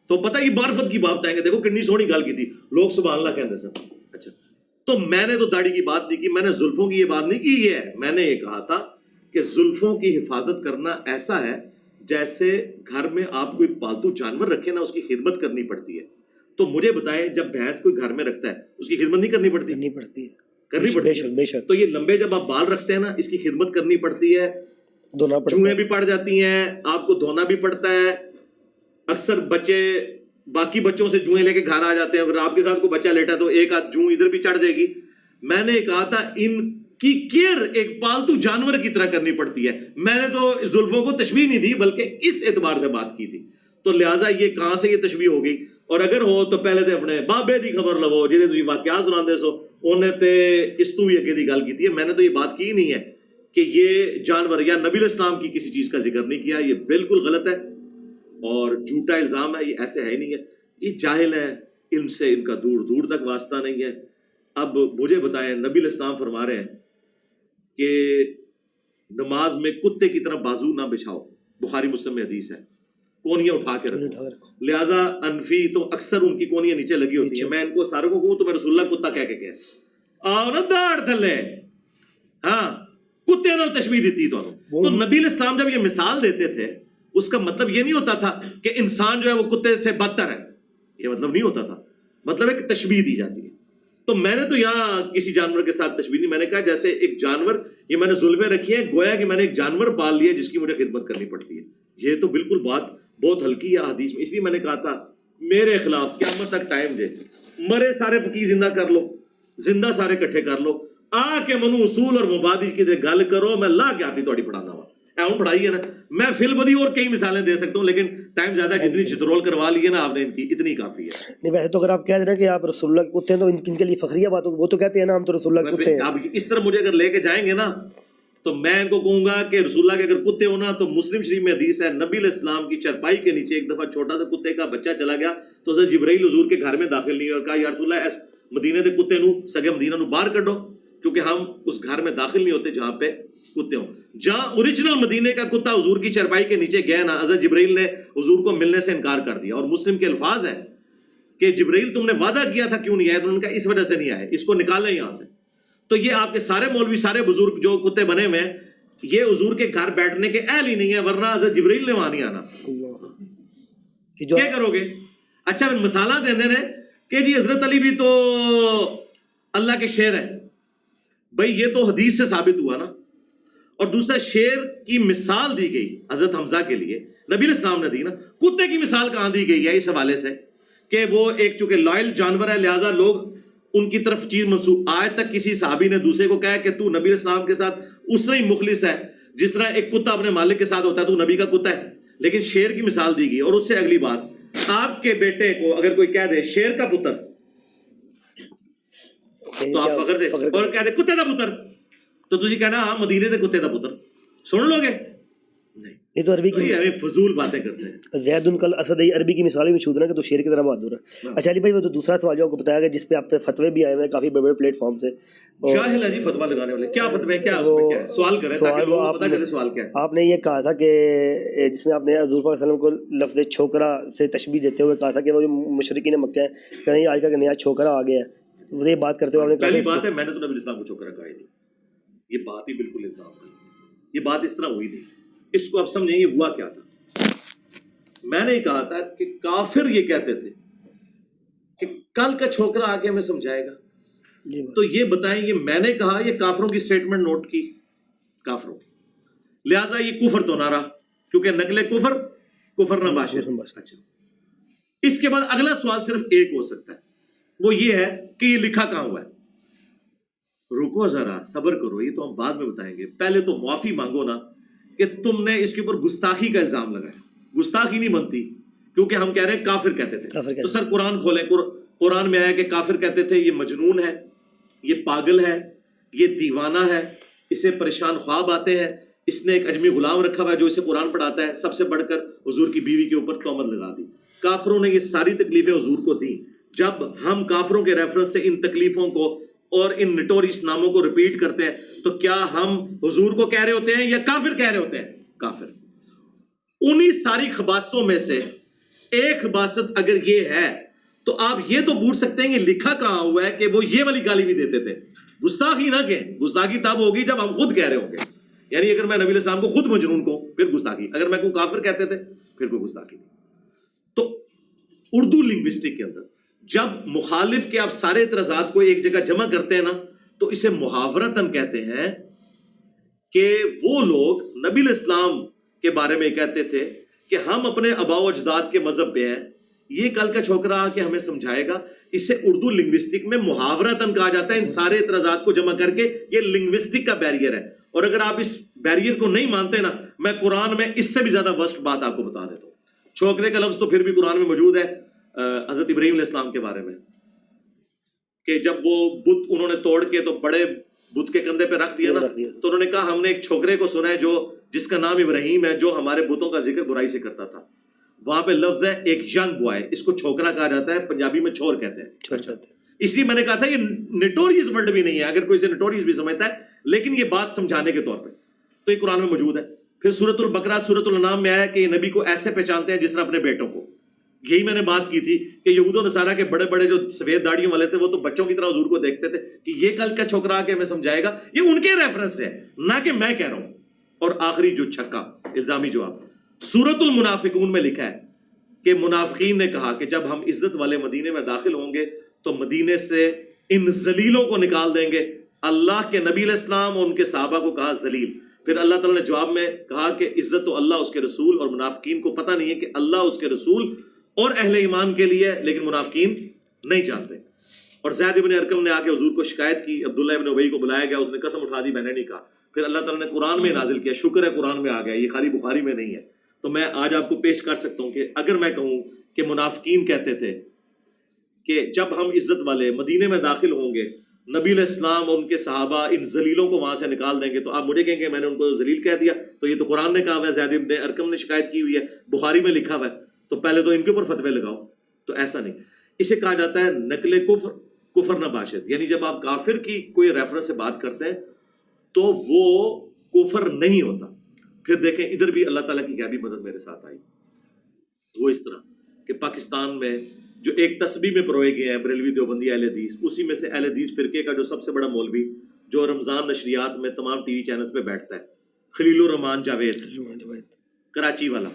تو پتہ یہ معرفت کی بات آئیں گے. دیکھو کتنی سونی گل کی تھی, لوگ سبحان اللہ کہتے سن. اچھا, تو میں نے تو داڑھی کی بات نہیں کی, میں نے زلفوں کی یہ بات نہیں کی ہے. میں نے یہ کہا تھا کہ زلفوں کی حفاظت کرنا ایسا ہے جیسے گھر میں آپ کوئی پالتو جانور رکھے نا, اس کی خدمت کرنی پڑتی ہے. تو مجھے بتائیں, جب بھینس کوئی گھر میں رکھتا ہے اس کی خدمت نہیں کرنی پڑتی؟ نہیں پڑتی, کرنی پڑتی ہے. تو یہ لمبے جب آپ بال رکھتے ہیں نا, اس کی خدمت کرنی پڑتی ہے, چوہیں بھی پڑ جاتی ہیں, آپ کو دھونا بھی پڑتا ہے. اکثر بچے باقی بچوں سے جوئیں لے کے گھر آ جاتے ہیں, اگر آپ کے ساتھ کوئی بچہ لیٹا تو ایک آدھ جوں ادھر بھی چڑھ جائے گی. میں نے کہا تھا ان کی کیئر ایک پالتو جانور کی طرح کرنی پڑتی ہے. میں نے تو زلفوں کو تشبیہ نہیں دی بلکہ اس اعتبار سے بات کی تھی. تو لہٰذا یہ کہاں سے یہ تشبیہ ہو گئی؟ اور اگر ہو تو پہلے تے اپنے بابے دی خبر لو جہاں تھی واقعات سناتے سو, انہیں تے اس تو بھی اگے دی گل کی ہے. میں نے تو یہ بات کی نہیں ہے کہ یہ جانور یا نبی علیہ السلام کی کسی چیز کا ذکر نہیں کیا. یہ بالکل غلط ہے اور جھوٹا الزام ہے. یہ ایسے ہے ہی نہیں ہے, یہ جاہل ہے, علم سے ان کا دور دور تک واسطہ نہیں ہے. اب مجھے بتائیں, نبی علیہ السلام فرما رہے ہیں کہ نماز میں کتے کی طرح بازو نہ بچھاؤ, بخاری مسلم میں حدیث ہے, کونیاں اٹھا کے رکھو. لہٰذا انفی تو اکثر ان کی کونیاں نیچے لگی ہوتی ہیں. میں ان کو ساروں کو کہوں تو میں رسول اللہ کتا کہہ کے کہا, آؤ نا داڑھ تھلے, ہاں کتے نال تشبیہ دیتی تو نبی علیہ السلام جب یہ مثال دیتے تھے اس کا مطلب یہ نہیں ہوتا تھا کہ انسان جو ہے وہ کتے سے بدتر ہے, یہ مطلب نہیں ہوتا تھا. مطلب ہے کہ تشبیہ دی جاتی ہے. تو میں نے تو یہاں کسی جانور کے ساتھ تشبیہ نہیں, میں نے کہا جیسے ایک جانور, یہ میں نے زلفیں رکھی ہیں گویا کہ میں نے ایک جانور پال لیا جس کی مجھے خدمت کرنی پڑتی ہے. یہ تو بالکل بات بہت ہلکی ہے حدیث میں. اس لیے میں نے کہا تھا میرے خلاف قیامت تک ٹائم دے, مرے سارے فقیر زندہ کر لو, زندہ سارے کٹھے کر لو, آ کے منو اصول اور مبادی کی گل کرو, میں لا کے آتی تھوڑی پڑھانا ہوا. ہوں پڑھائی ہے نا, میں فل بدی اور کئی مثالیں دے سکتا ہوں لیکن ٹائم زیادہ ہے. جتنی چترول کروا لی ہے نا آپ نے ان کی, اتنی کافی ہے. نہیں ویسے تو اگر آپ کہہ رہے ہیں کہ آپ رسول اللہ کے کتے ہیں تو ان کے لیے فخریہ بات ہو, وہ تو کہتے ہیں نا ہم تو رسول اللہ کے کتے ہیں. آپ اس طرح مجھے اگر لے کے جائیں گے نا تو میں ان کو کہوں گا کہ رسول اللہ کے اگر کتے ہونا تو مسلم شریف میں حدیث ہے, نبی علیہ السلام کی چرپائی کے نیچے ایک دفعہ چھوٹا سا کتے کا بچہ چلا گیا تو حضرت جبرائیل حضور کے گھر میں داخل نہیں اور کہا یا رسول اللہ مدینے دے کتے نو سگے مدینہ نو باہر کڈو, کیونکہ ہم اس گھر میں داخل نہیں ہوتے جہاں پہ کتے ہوں. جہاں اوریجنل مدینے کا کتا حضور کی چرپائی کے نیچے گیا نا, حضرت جبرائیل نے حضور کو ملنے سے انکار کر دیا. اور مسلم کے الفاظ ہیں کہ جبرائیل تم نے وعدہ کیا تھا کیوں نہیں آئے؟ تو انہوں نے کہا اس وجہ سے نہیں آئے, اس کو نکالیں یہاں سے. تو یہ آپ کے سارے مولوی سارے بزرگ جو کتے بنے ہوئے ہیں یہ حضور کے گھر بیٹھنے کے اہل ہی نہیں ہے, ورنہ حضرت جبرائیل نے وہاں نہیں آنا. کیا کرو گے؟ اچھا مثالہ دے دے رہے کہ جی حضرت علی بھی تو اللہ کے شیر ہے. بھائی یہ تو حدیث سے ثابت ہوا نا, اور دوسرا شیر کی مثال دی گئی حضرت حمزہ کے لیے نبی علیہ السلام نے دی نا. کتے کی مثال کہاں دی گئی ہے اس حوالے سے کہ وہ ایک چونکہ لائل جانور ہے لہذا لوگ ان کی طرف چیز منسوخ. آج تک کسی صحابی نے دوسرے کو کہا کہ تو نبی علیہ السلام کے ساتھ اس طرح ہی مخلص ہے جس طرح ایک کتا اپنے مالک کے ساتھ ہوتا ہے, تو نبی کا کتا ہے. لیکن شیر کی مثال دی گئی. اور اس سے اگلی بات, آپ کے بیٹے کو اگر کوئی کہہ دے شیر کا پتر تو آپ فخر دے, اور کہہ دے کتے دا پتر تو تسی کہنا ہاں مدینے دے کتے دا پتر, سن لو گے نہیں. یہ تو عربی کی فضول باتیں کرتے ہیں. زید کل اسد, عربی کی مثال بھی مشہور ہے کہ تو شیر کی طرح بہادر ہے. اچھا علی بھائی وہ تو دوسرا سوال جو آپ کو بتایا گیا جس پہ آپ پہ فتوے بھی آئے ہوئے ہیں کافی بڑے بڑے پلیٹ فارم سے. جاہل ہے جی فتوا لگانے والے. کیا فتوے کیا اس میں کیا ہے, سوال کریں تاکہ لوگوں کو پتہ چلے سوال کیا ہے. آپ نے یہ کہا تھا کہ جس میں آپ نے حضور پاک صلی اللہ علیہ وسلم کو لفظ چھوکرا سے تشبیہ دیتے ہوئے کہا تھا کہ وہ جو مشرکین مکہ ہیں کہ نہیں آج کا کہ نیا چھوکرا آ گیا ہے, وہ یہ بات کرتے ہوئے آپ نے پہلی بات ہے میں نے تو نبی اسلام کو چھوکرا کہا ہی نہیں. یہ بات ہی بالکل الزام ہے. یہ بات اس طرح ہوئی نہیں. اس کو اب سمجھیں یہ ہوا کیا تھا. میں نے کہا تھا کہ کافر یہ کہتے تھے کہ کل کا چھوکرا آ کے ہمیں سمجھائے گا. تو یہ بتائیں یہ میں نے کہا یہ کافروں کی سٹیٹمنٹ نوٹ کی, کافروں کی, لہذا یہ کفر تو نہ رہا کیونکہ نقل کفر کفر نہ باشد. اچھا اس کے بعد اگلا سوال صرف ایک ہو سکتا ہے, وہ یہ ہے کہ یہ لکھا کہاں ہوا ہے. رکو ذرا صبر کرو, یہ تو ہم بعد میں بتائیں گے. پہلے تو معافی مانگو نا کہ تم نے اس کے اوپر گستاخی کا الزام لگایا. گستاخی نہیں بنتی کیونکہ ہم کہہ رہے ہیں کافر کہتے تھے. تو سر قرآن کھولیں, قرآن میں آیا کہ کافر کہتے تھے یہ مجنون ہے, یہ پاگل ہے, یہ دیوانہ ہے, اسے پریشان خواب آتے ہیں, اس نے ایک اجمی غلام رکھا ہوا ہے جو اسے قرآن پڑھاتا ہے, سب سے بڑھ کر حضور کی بیوی کے اوپر تہمت لگا دی. کافروں نے یہ ساری تکلیفیں حضور کو دیں. جب ہم کافروں کے ریفرنس سے ان تکلیفوں کو اور ان نٹوریس ناموں کو ریپیٹ کرتے ہیں تو کیا ہم حضور کو کہہ رہے ہوتے ہیں یا کافر کہہ رہے ہوتے ہیں؟ کافر. انہی ساری خباستوں میں سے ایک خباست اگر یہ ہے تو آپ یہ تو پوچھ سکتے ہیں کہ لکھا کہاں ہوا ہے کہ وہ یہ والی گالی بھی دیتے تھے. گستاخی نہ کہیں, گستاخی تب ہوگی جب ہم خود کہہ رہے ہوں گے. یعنی اگر میں نبی علیہ السلام کو خود مجنون کو پھر گستاخی, اگر میں کو کافر کہتے تھے پھر کوئی گستاخی نہیں. تو اردو لنگوسٹک کے اندر جب مخالف کے آپ سارے اعتراضات کو ایک جگہ جمع کرتے ہیں نا تو اسے محاورتاً کہتے ہیں کہ وہ لوگ نبی علیہ السلام کے بارے میں کہتے تھے کہ ہم اپنے آباء و اجداد کے مذہب پہ ہیں, یہ کل کا چھوکرا آ کے ہمیں سمجھائے گا. اسے اردو لنگوسٹک میں محاورتاً کہا جاتا ہے. ان سارے اعتراضات کو جمع کر کے یہ لنگوسٹک کا بیریئر ہے. اور اگر آپ اس بیریئر کو نہیں مانتے نا, میں قرآن میں اس سے بھی زیادہ ورسٹ بات آپ کو بتا دیتا ہوں. چھوکرے کا لفظ تو پھر بھی قرآن میں موجود ہے حضرت ابراہیم علیہ السلام کے بارے میں کہ جب وہ بت انہوں نے توڑ کے تو بڑے بت کے کندھے پہ رکھ دیا نا, تو انہوں نے کہا ہم نے ایک چھوکرے کو سنا ہے جو جس کا نام ابراہیم ہے جو ہمارے بتوں کا ذکر برائی سے کرتا تھا. وہاں پہ لفظ ہے ایک ینگ بوائے, اس کو چھوکرا کہا جاتا ہے, پنجابی میں چھور کہتے ہیں. اس لیے میں نے کہا تھا یہ نٹوریس ورڈ بھی نہیں ہے, اگر کوئی اسے نٹوریس بھی سمجھتا ہے, لیکن یہ بات سمجھانے کے طور پہ تو یہ قرآن میں موجود ہے. پھر سورۃ البقرہ سورۃ الانعام میں آیا کہ یہ نبی کو ایسے پہچانتے ہیں جس طرح اپنے بیٹوں کو. یہی میں نے بات کی تھی کہ یہود و نصارہ کے بڑے بڑے جو سفید داڑیوں والے تھے وہ تو بچوں کی طرح حضور کو دیکھتے تھے کہ یہ کل کا چھوکرا کے ہمیں سمجھائے گا. یہ ان کے ریفرنس ہے نہ کہ میں کہہ رہا ہوں. اور آخری جو چھکا الزامی جواب, سورۃ المنافقون میں لکھا ہے کہ منافقین نے کہا کہ جب ہم عزت والے مدینے میں داخل ہوں گے تو مدینے سے ان ذلیلوں کو نکال دیں گے. اللہ کے نبی علیہ السلام اور ان کے صحابہ کو کہا ذلیل. پھر اللہ تعالیٰ نے جواب میں کہا کہ عزت تو اللہ اس کے رسول, اور منافقین کو پتہ نہیں ہے کہ اللہ اس کے رسول اور اہل ایمان کے لیے, لیکن منافقین نہیں جانتے. اور زید ابن ارقم نے آ کے حضور کو شکایت کی, عبداللہ ابن ابی کو بلایا گیا, اس نے قسم اٹھا دی میں نے نہیں کہا. پھر اللہ تعالیٰ نے قرآن میں نازل کیا, شکر ہے قرآن میں آ گیا, یہ خالی بخاری میں نہیں ہے. تو میں آج آپ کو پیش کر سکتا ہوں کہ اگر میں کہوں کہ منافقین کہتے تھے کہ جب ہم عزت والے مدینے میں داخل ہوں گے نبی علیہ السلام اور ان کے صحابہ ان ذلیلوں کو وہاں سے نکال دیں گے, تو آپ مجھے کہیں گے میں نے ان کو ذلیل کہہ دیا. تو یہ تو قرآن نے کہا ہوا ہے, زید ابن ارقم نے شکایت کی ہوئی ہے, بخاری میں لکھا ہوا ہے, تو پہلے تو ان کے اوپر فتوے لگاؤ. تو ایسا نہیں. اسے کہا جاتا ہے نقل کفر کفر نہ باشد. یعنی جب آپ کافر کی کوئی ریفرنس سے بات کرتے ہیں تو وہ کفر نہیں ہوتا. پھر دیکھیں ادھر بھی اللہ تعالیٰ کی کیا بھی مدد میرے ساتھ آئی. وہ اس طرح کہ پاکستان میں جو ایک تسبیح میں پروئے گئے ہیں بریلوی دیوبندی اہل حدیث, اسی میں سے اہل حدیث فرقے کا جو سب سے بڑا مولوی جو رمضان نشریات میں تمام ٹی وی چینلز پہ بیٹھتا ہے, خلیل الرحمان جاوید کراچی والا,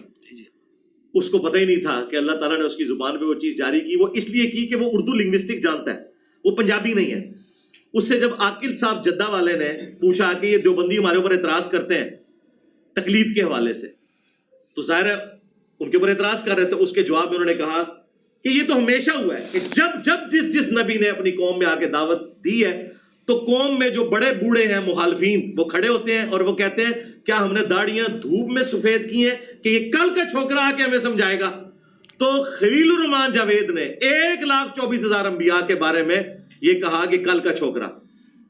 اس کو پتہ ہی نہیں تھا کہ اللہ تعالیٰ نے اس کی زبان پہ وہ چیز جاری کی. وہ اس لیے کی کہ وہ اردو لنگوسٹک جانتا ہے, وہ پنجابی نہیں ہے. اس سے جب عاقل صاحب جدہ والے نے پوچھا کہ یہ دیوبندی ہمارے اوپر اعتراض کرتے ہیں تقلید کے حوالے سے، تو ظاہر ہے ان کے اوپر اعتراض کر رہے تھے، اس کے جواب میں انہوں نے کہا کہ یہ تو ہمیشہ ہوا ہے کہ جب جس نبی نے اپنی قوم میں آ کے دعوت دی ہے تو قوم میں جو بڑے بوڑھے ہیں مخالفین وہ کھڑے ہوتے ہیں اور وہ کہتے ہیں کیا ہم نے داڑیاں دھوپ میں سفید کی ہیں کہ یہ کل کا چھوکرا آ کے ہمیں سمجھائے گا؟ تو خلیل الرحمان جاوید نے 1,24,000 انبیاء کے بارے میں یہ کہا کہ کل کا چھوکرا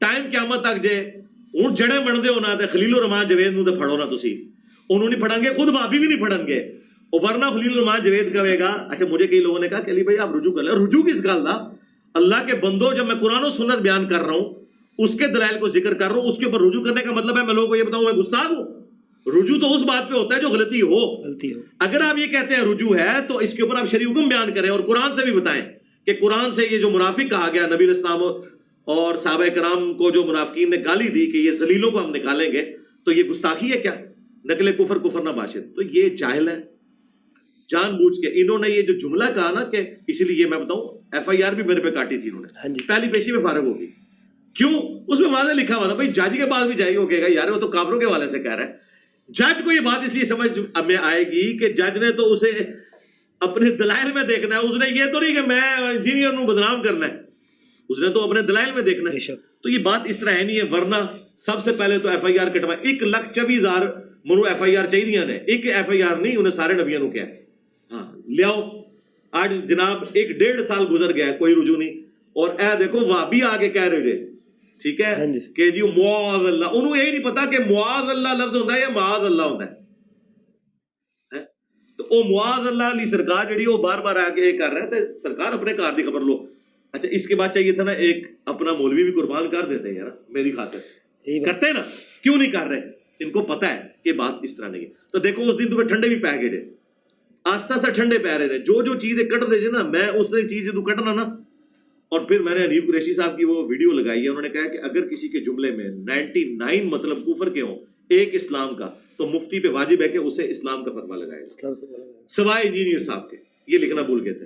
ٹائم قیامت تک جے ہوں جڑے بنتے ہونا تے خلیل الرحمان جاوید نو تے پڑھو نا تسی، انہوں نہیں پڑھن گے، خود بھابی بھی نہیں پڑھن گے، ورنہ خلیل الرحمان جاوید کہے گا اچھا مجھے کئی لوگوں نے کہا کہ علی بھائی آپ رجوع کر لیں، رجوع کس گل دا؟ اللہ کے بندو جب میں قرآن و سنت بیان کر رہا ہوں اس کے دلائل کو ذکر کر رہا ہوں، اس کے اوپر رجوع کرنے کا مطلب ہے میں لوگوں کو یہ بتاؤں میں گستاخ ہوں؟ رجوع تو اس بات پہ ہوتا ہے جو غلطی ہو۔ اگر آپ یہ کہتے ہیں رجوع ہے تو اس کے اوپر آپ شرعی حکم بیان کریں اور قرآن سے بھی بتائیں کہ قرآن سے یہ جو منافق کہا گیا نبی علیہ السلام اور صحابہ کرام کو جو منافقین نے گالی دی کہ یہ ذلیلوں کو ہم نکالیں گے، تو یہ گستاخی ہے کیا؟ نقل کفر نہ باشد، تو یہ جاہل ہے جان بوجھ کے انہوں نے یہ جو جملہ کہا نا کہ اسی لیے میں بتاؤں FIR بھی میرے پہ کاٹی تھی انہوں نے، پہلی پیشی میں فارغ ہوگی، کیوں؟ اس میں واضح لکھا ہوا تھا بھائی جج کے پاس بھی جائے گی، وہ کہے گا یار وہ تو کافروں کے والے سے کہہ رہا ہے۔ جج کو یہ بات اس لیے سمجھ میں آئے گی کہ جج نے تو اسے اپنے دلائل میں دیکھنا ہے، اس نے یہ تو نہیں کہ میں انجینئر نو بدنام کرنا ہے، اس نے تو اپنے دلائل میں دیکھنا ہے۔ تو یہ بات اس طرح ہے نہیں ہے، ورنہ سب سے پہلے تو FIR کٹوائے 1,24,000 منو FIR چاہیے نے، ایک FIR نہیں، انہیں سارے نبیوں کو کیا ہے ہاں لے آؤ۔ آج جناب 1.5 سال گزر گیا کوئی رجوع نہیں، اور اے دیکھو وہابی آگے کہہ رہے تھے ٹھیک ہے کہ جی معاذ اللہ، انہوں یہی نہیں پتا کہ معاذ اللہ لفظ ہوتا ہے یا معاذ اللہ ہوتا ہے، تو وہ معاذ اللہ علی سرکار جڑی وہ بار بار آ کے یہ کر رہے ہیں، تو سرکار اپنے کار دی خبر لو۔ اچھا اس کے بعد چاہیے تھا نا ایک اپنا مولوی بھی قربان کر دیتے ہیں یار میری خاطر، کرتے ہیں نا، کیوں نہیں کر رہے؟ ان کو پتا ہے کہ بات اس طرح نہیں ہے۔ تو دیکھو اس دن تمہیں ٹھنڈے بھی پہ گئے جے، آستہ سے ٹھنڈے پہ رہے ہیں، جو چیزیں کٹ دے جے نا، میں اس نے چیز جو کٹنا نا، اور پھر میں نے حنیف قریشی صاحب کی وہ ویڈیو لگائی ہے، انہوں نے کہا کہ اگر کسی کے جملے میں 99 مطلب کفر کے ہوں، ایک اسلام کا، تو مفتی پہ واجب ہے کہ اسے اسلام کا فتویٰ لگائے، سوائے انجینئر صاحب کے۔ یہ لکھنا بھول گئے تھے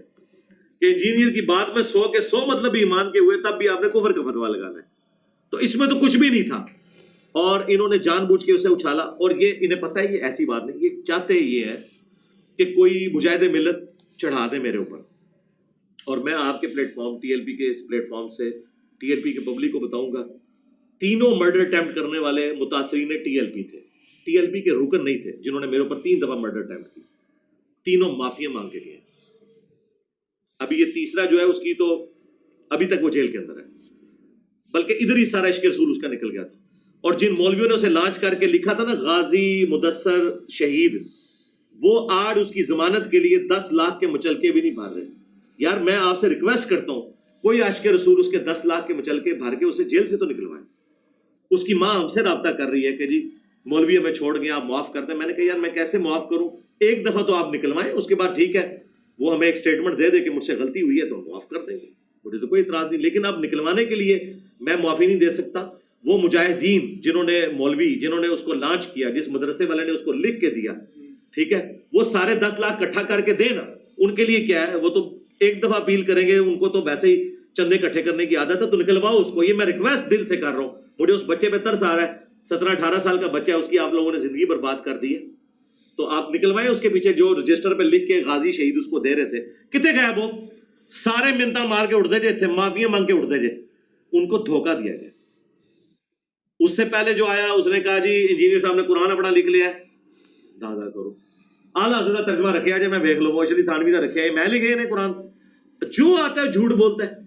کہ انجینئر کی بات میں 100 کے 100 مطلب ایمان کے ہوئے، تب بھی آپ نے کفر کا فتویٰ لگانا ہے، تو اس میں تو کچھ بھی نہیں تھا، اور انہوں نے جان بوجھ کے اسے اچھالا، اور یہ انہیں پتہ ہے یہ ایسی بات نہیں، یہ چاہتے یہ ہے کہ کوئی مجاہد ملت چڑھا دے میرے اوپر، اور میں آپ کے پلیٹ فارم TLP کے اس پلیٹ فارم سے TLP کے پبلک کو بتاؤں گا، تینوں مرڈر اٹیمپٹ کرنے والے متاثرین TLP تھے، TLP کے رکن نہیں تھے جنہوں نے میرے اوپر 3 دفعہ مرڈر اٹیمپٹ کی، تینوں معافیاں مانگ کے لیے۔ ابھی یہ تیسرا جو ہے اس کی تو ابھی تک وہ جیل کے اندر ہے، بلکہ ادھر ہی سارا عشق رسول اس کا نکل گیا تھا، اور جن مولویوں نے اسے لانچ کر کے لکھا تھا نا غازی مدثر شہید، وہ آج اس کی ضمانت کے لیے 10 لاکھ کے مچلکے بھی نہیں بھر رہے۔ یار میں آپ سے ریکویسٹ کرتا ہوں کوئی عاشق رسول اس کے 10 لاکھ کے مچلکے بھر کے اسے جیل سے تو نکلوائیں۔ اس کی ماں ہم سے رابطہ کر رہی ہے کہ جی مولوی ہمیں چھوڑ گئے آپ معاف کرتے ہیں، میں نے کہا یار میں کیسے معاف کروں، ایک دفعہ تو آپ نکلوائیں، اس کے بعد ٹھیک ہے وہ ہمیں ایک سٹیٹمنٹ دے دے کہ مجھ سے غلطی ہوئی ہے تو ہم معاف کر دیں گے، مجھے تو کوئی اعتراض نہیں، لیکن اب نکلوانے کے لیے میں معافی نہیں دے سکتا۔ وہ مجاہدین جنہوں نے مولوی جنہوں نے اس کو لانچ کیا، جس مدرسے والے نے اس کو لکھ کے دیا ٹھیک ہے، وہ سارے 10 لاکھ اکٹھا کر کے دے نا، ان کے لیے کیا ہے، وہ تو ایک دفعہ اپیل کریں گے، ان کو تو ویسے ہی چندے اکٹھے کرنے کی عادت ہے، تو نکلواؤ اس کو، یہ میں ریکویسٹ دل سے کر رہا ہوں۔ مجھے اس بچے پہ ترس آ رہا ہے، 17-18 سال کا بچہ ہے، اس کی آپ لوگوں نے زندگی برباد کر دی ہے، تو آپ نکلوائیں اس کے پیچھے جو رجسٹر پہ لکھ کے غازی شہید اس کو دے رہے تھے، کتنے غائب ہو، سارے منتا مار کے اٹھتے جے تھے، معافیاں مانگ کے اٹھتے جے، ان کو دھوکہ دیا گیا۔ اس سے پہلے جو آیا اس نے کہا جی انجینئر صاحب نے قرآن اپنا لکھ لیا ہے، دادا کرو اعلیٰ حضرت ترجمہ رکھا جائے، میں دیکھ لوں وہ اشری تھانوی کا رکھا ہے، میں لکھے نے قرآن، جو آتا ہے جھوٹ بولتا ہے،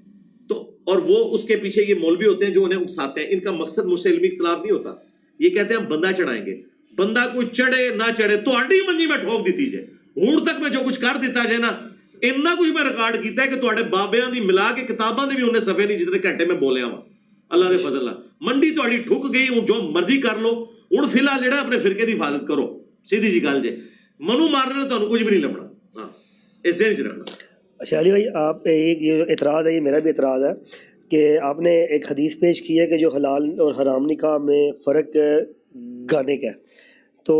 تو اور وہ اس کے پیچھے یہ مولوی ہوتے ہیں جو انہیں اکساتے ہیں، ان کا مقصد مجھ سے علمی اختلاف نہیں ہوتا، یہ کہتے ہیں ہم بندہ چڑھائیں گے، بندہ کوئی چڑھے نہ چڑھے تو آڈی منجی میں ٹھوک دیتی جائے، ہون تک میں جو کچھ کر دیتا جائے نا، اتنا کچھ میں ریکارڈ کیتا ہے کہ تواڈے بابیاں دی ملا کے کتاباں دے بھی انہیں صفحے نہیں جتنے گھنٹے میں بولیا ہوا، اللہ دے فضل نال منڈی تواڈی ٹھک گئی، ہوں جو مرضی کر لو، ہوں فی الحال جڑا اپنے فرقے دی حفاظت کرو، سیدھی جی گل جے، منو مارنے نے تانوں کچھ بھی نہیں لبنا، ہاں اس ذہن وچ رکھنا۔ اچھا علی بھائی، آپ ایک یہ اعتراض ہے، یہ میرا بھی اعتراض ہے کہ آپ نے ایک حدیث پیش کی ہے کہ جو حلال اور حرام نکاح میں فرق گانے کا ہے، تو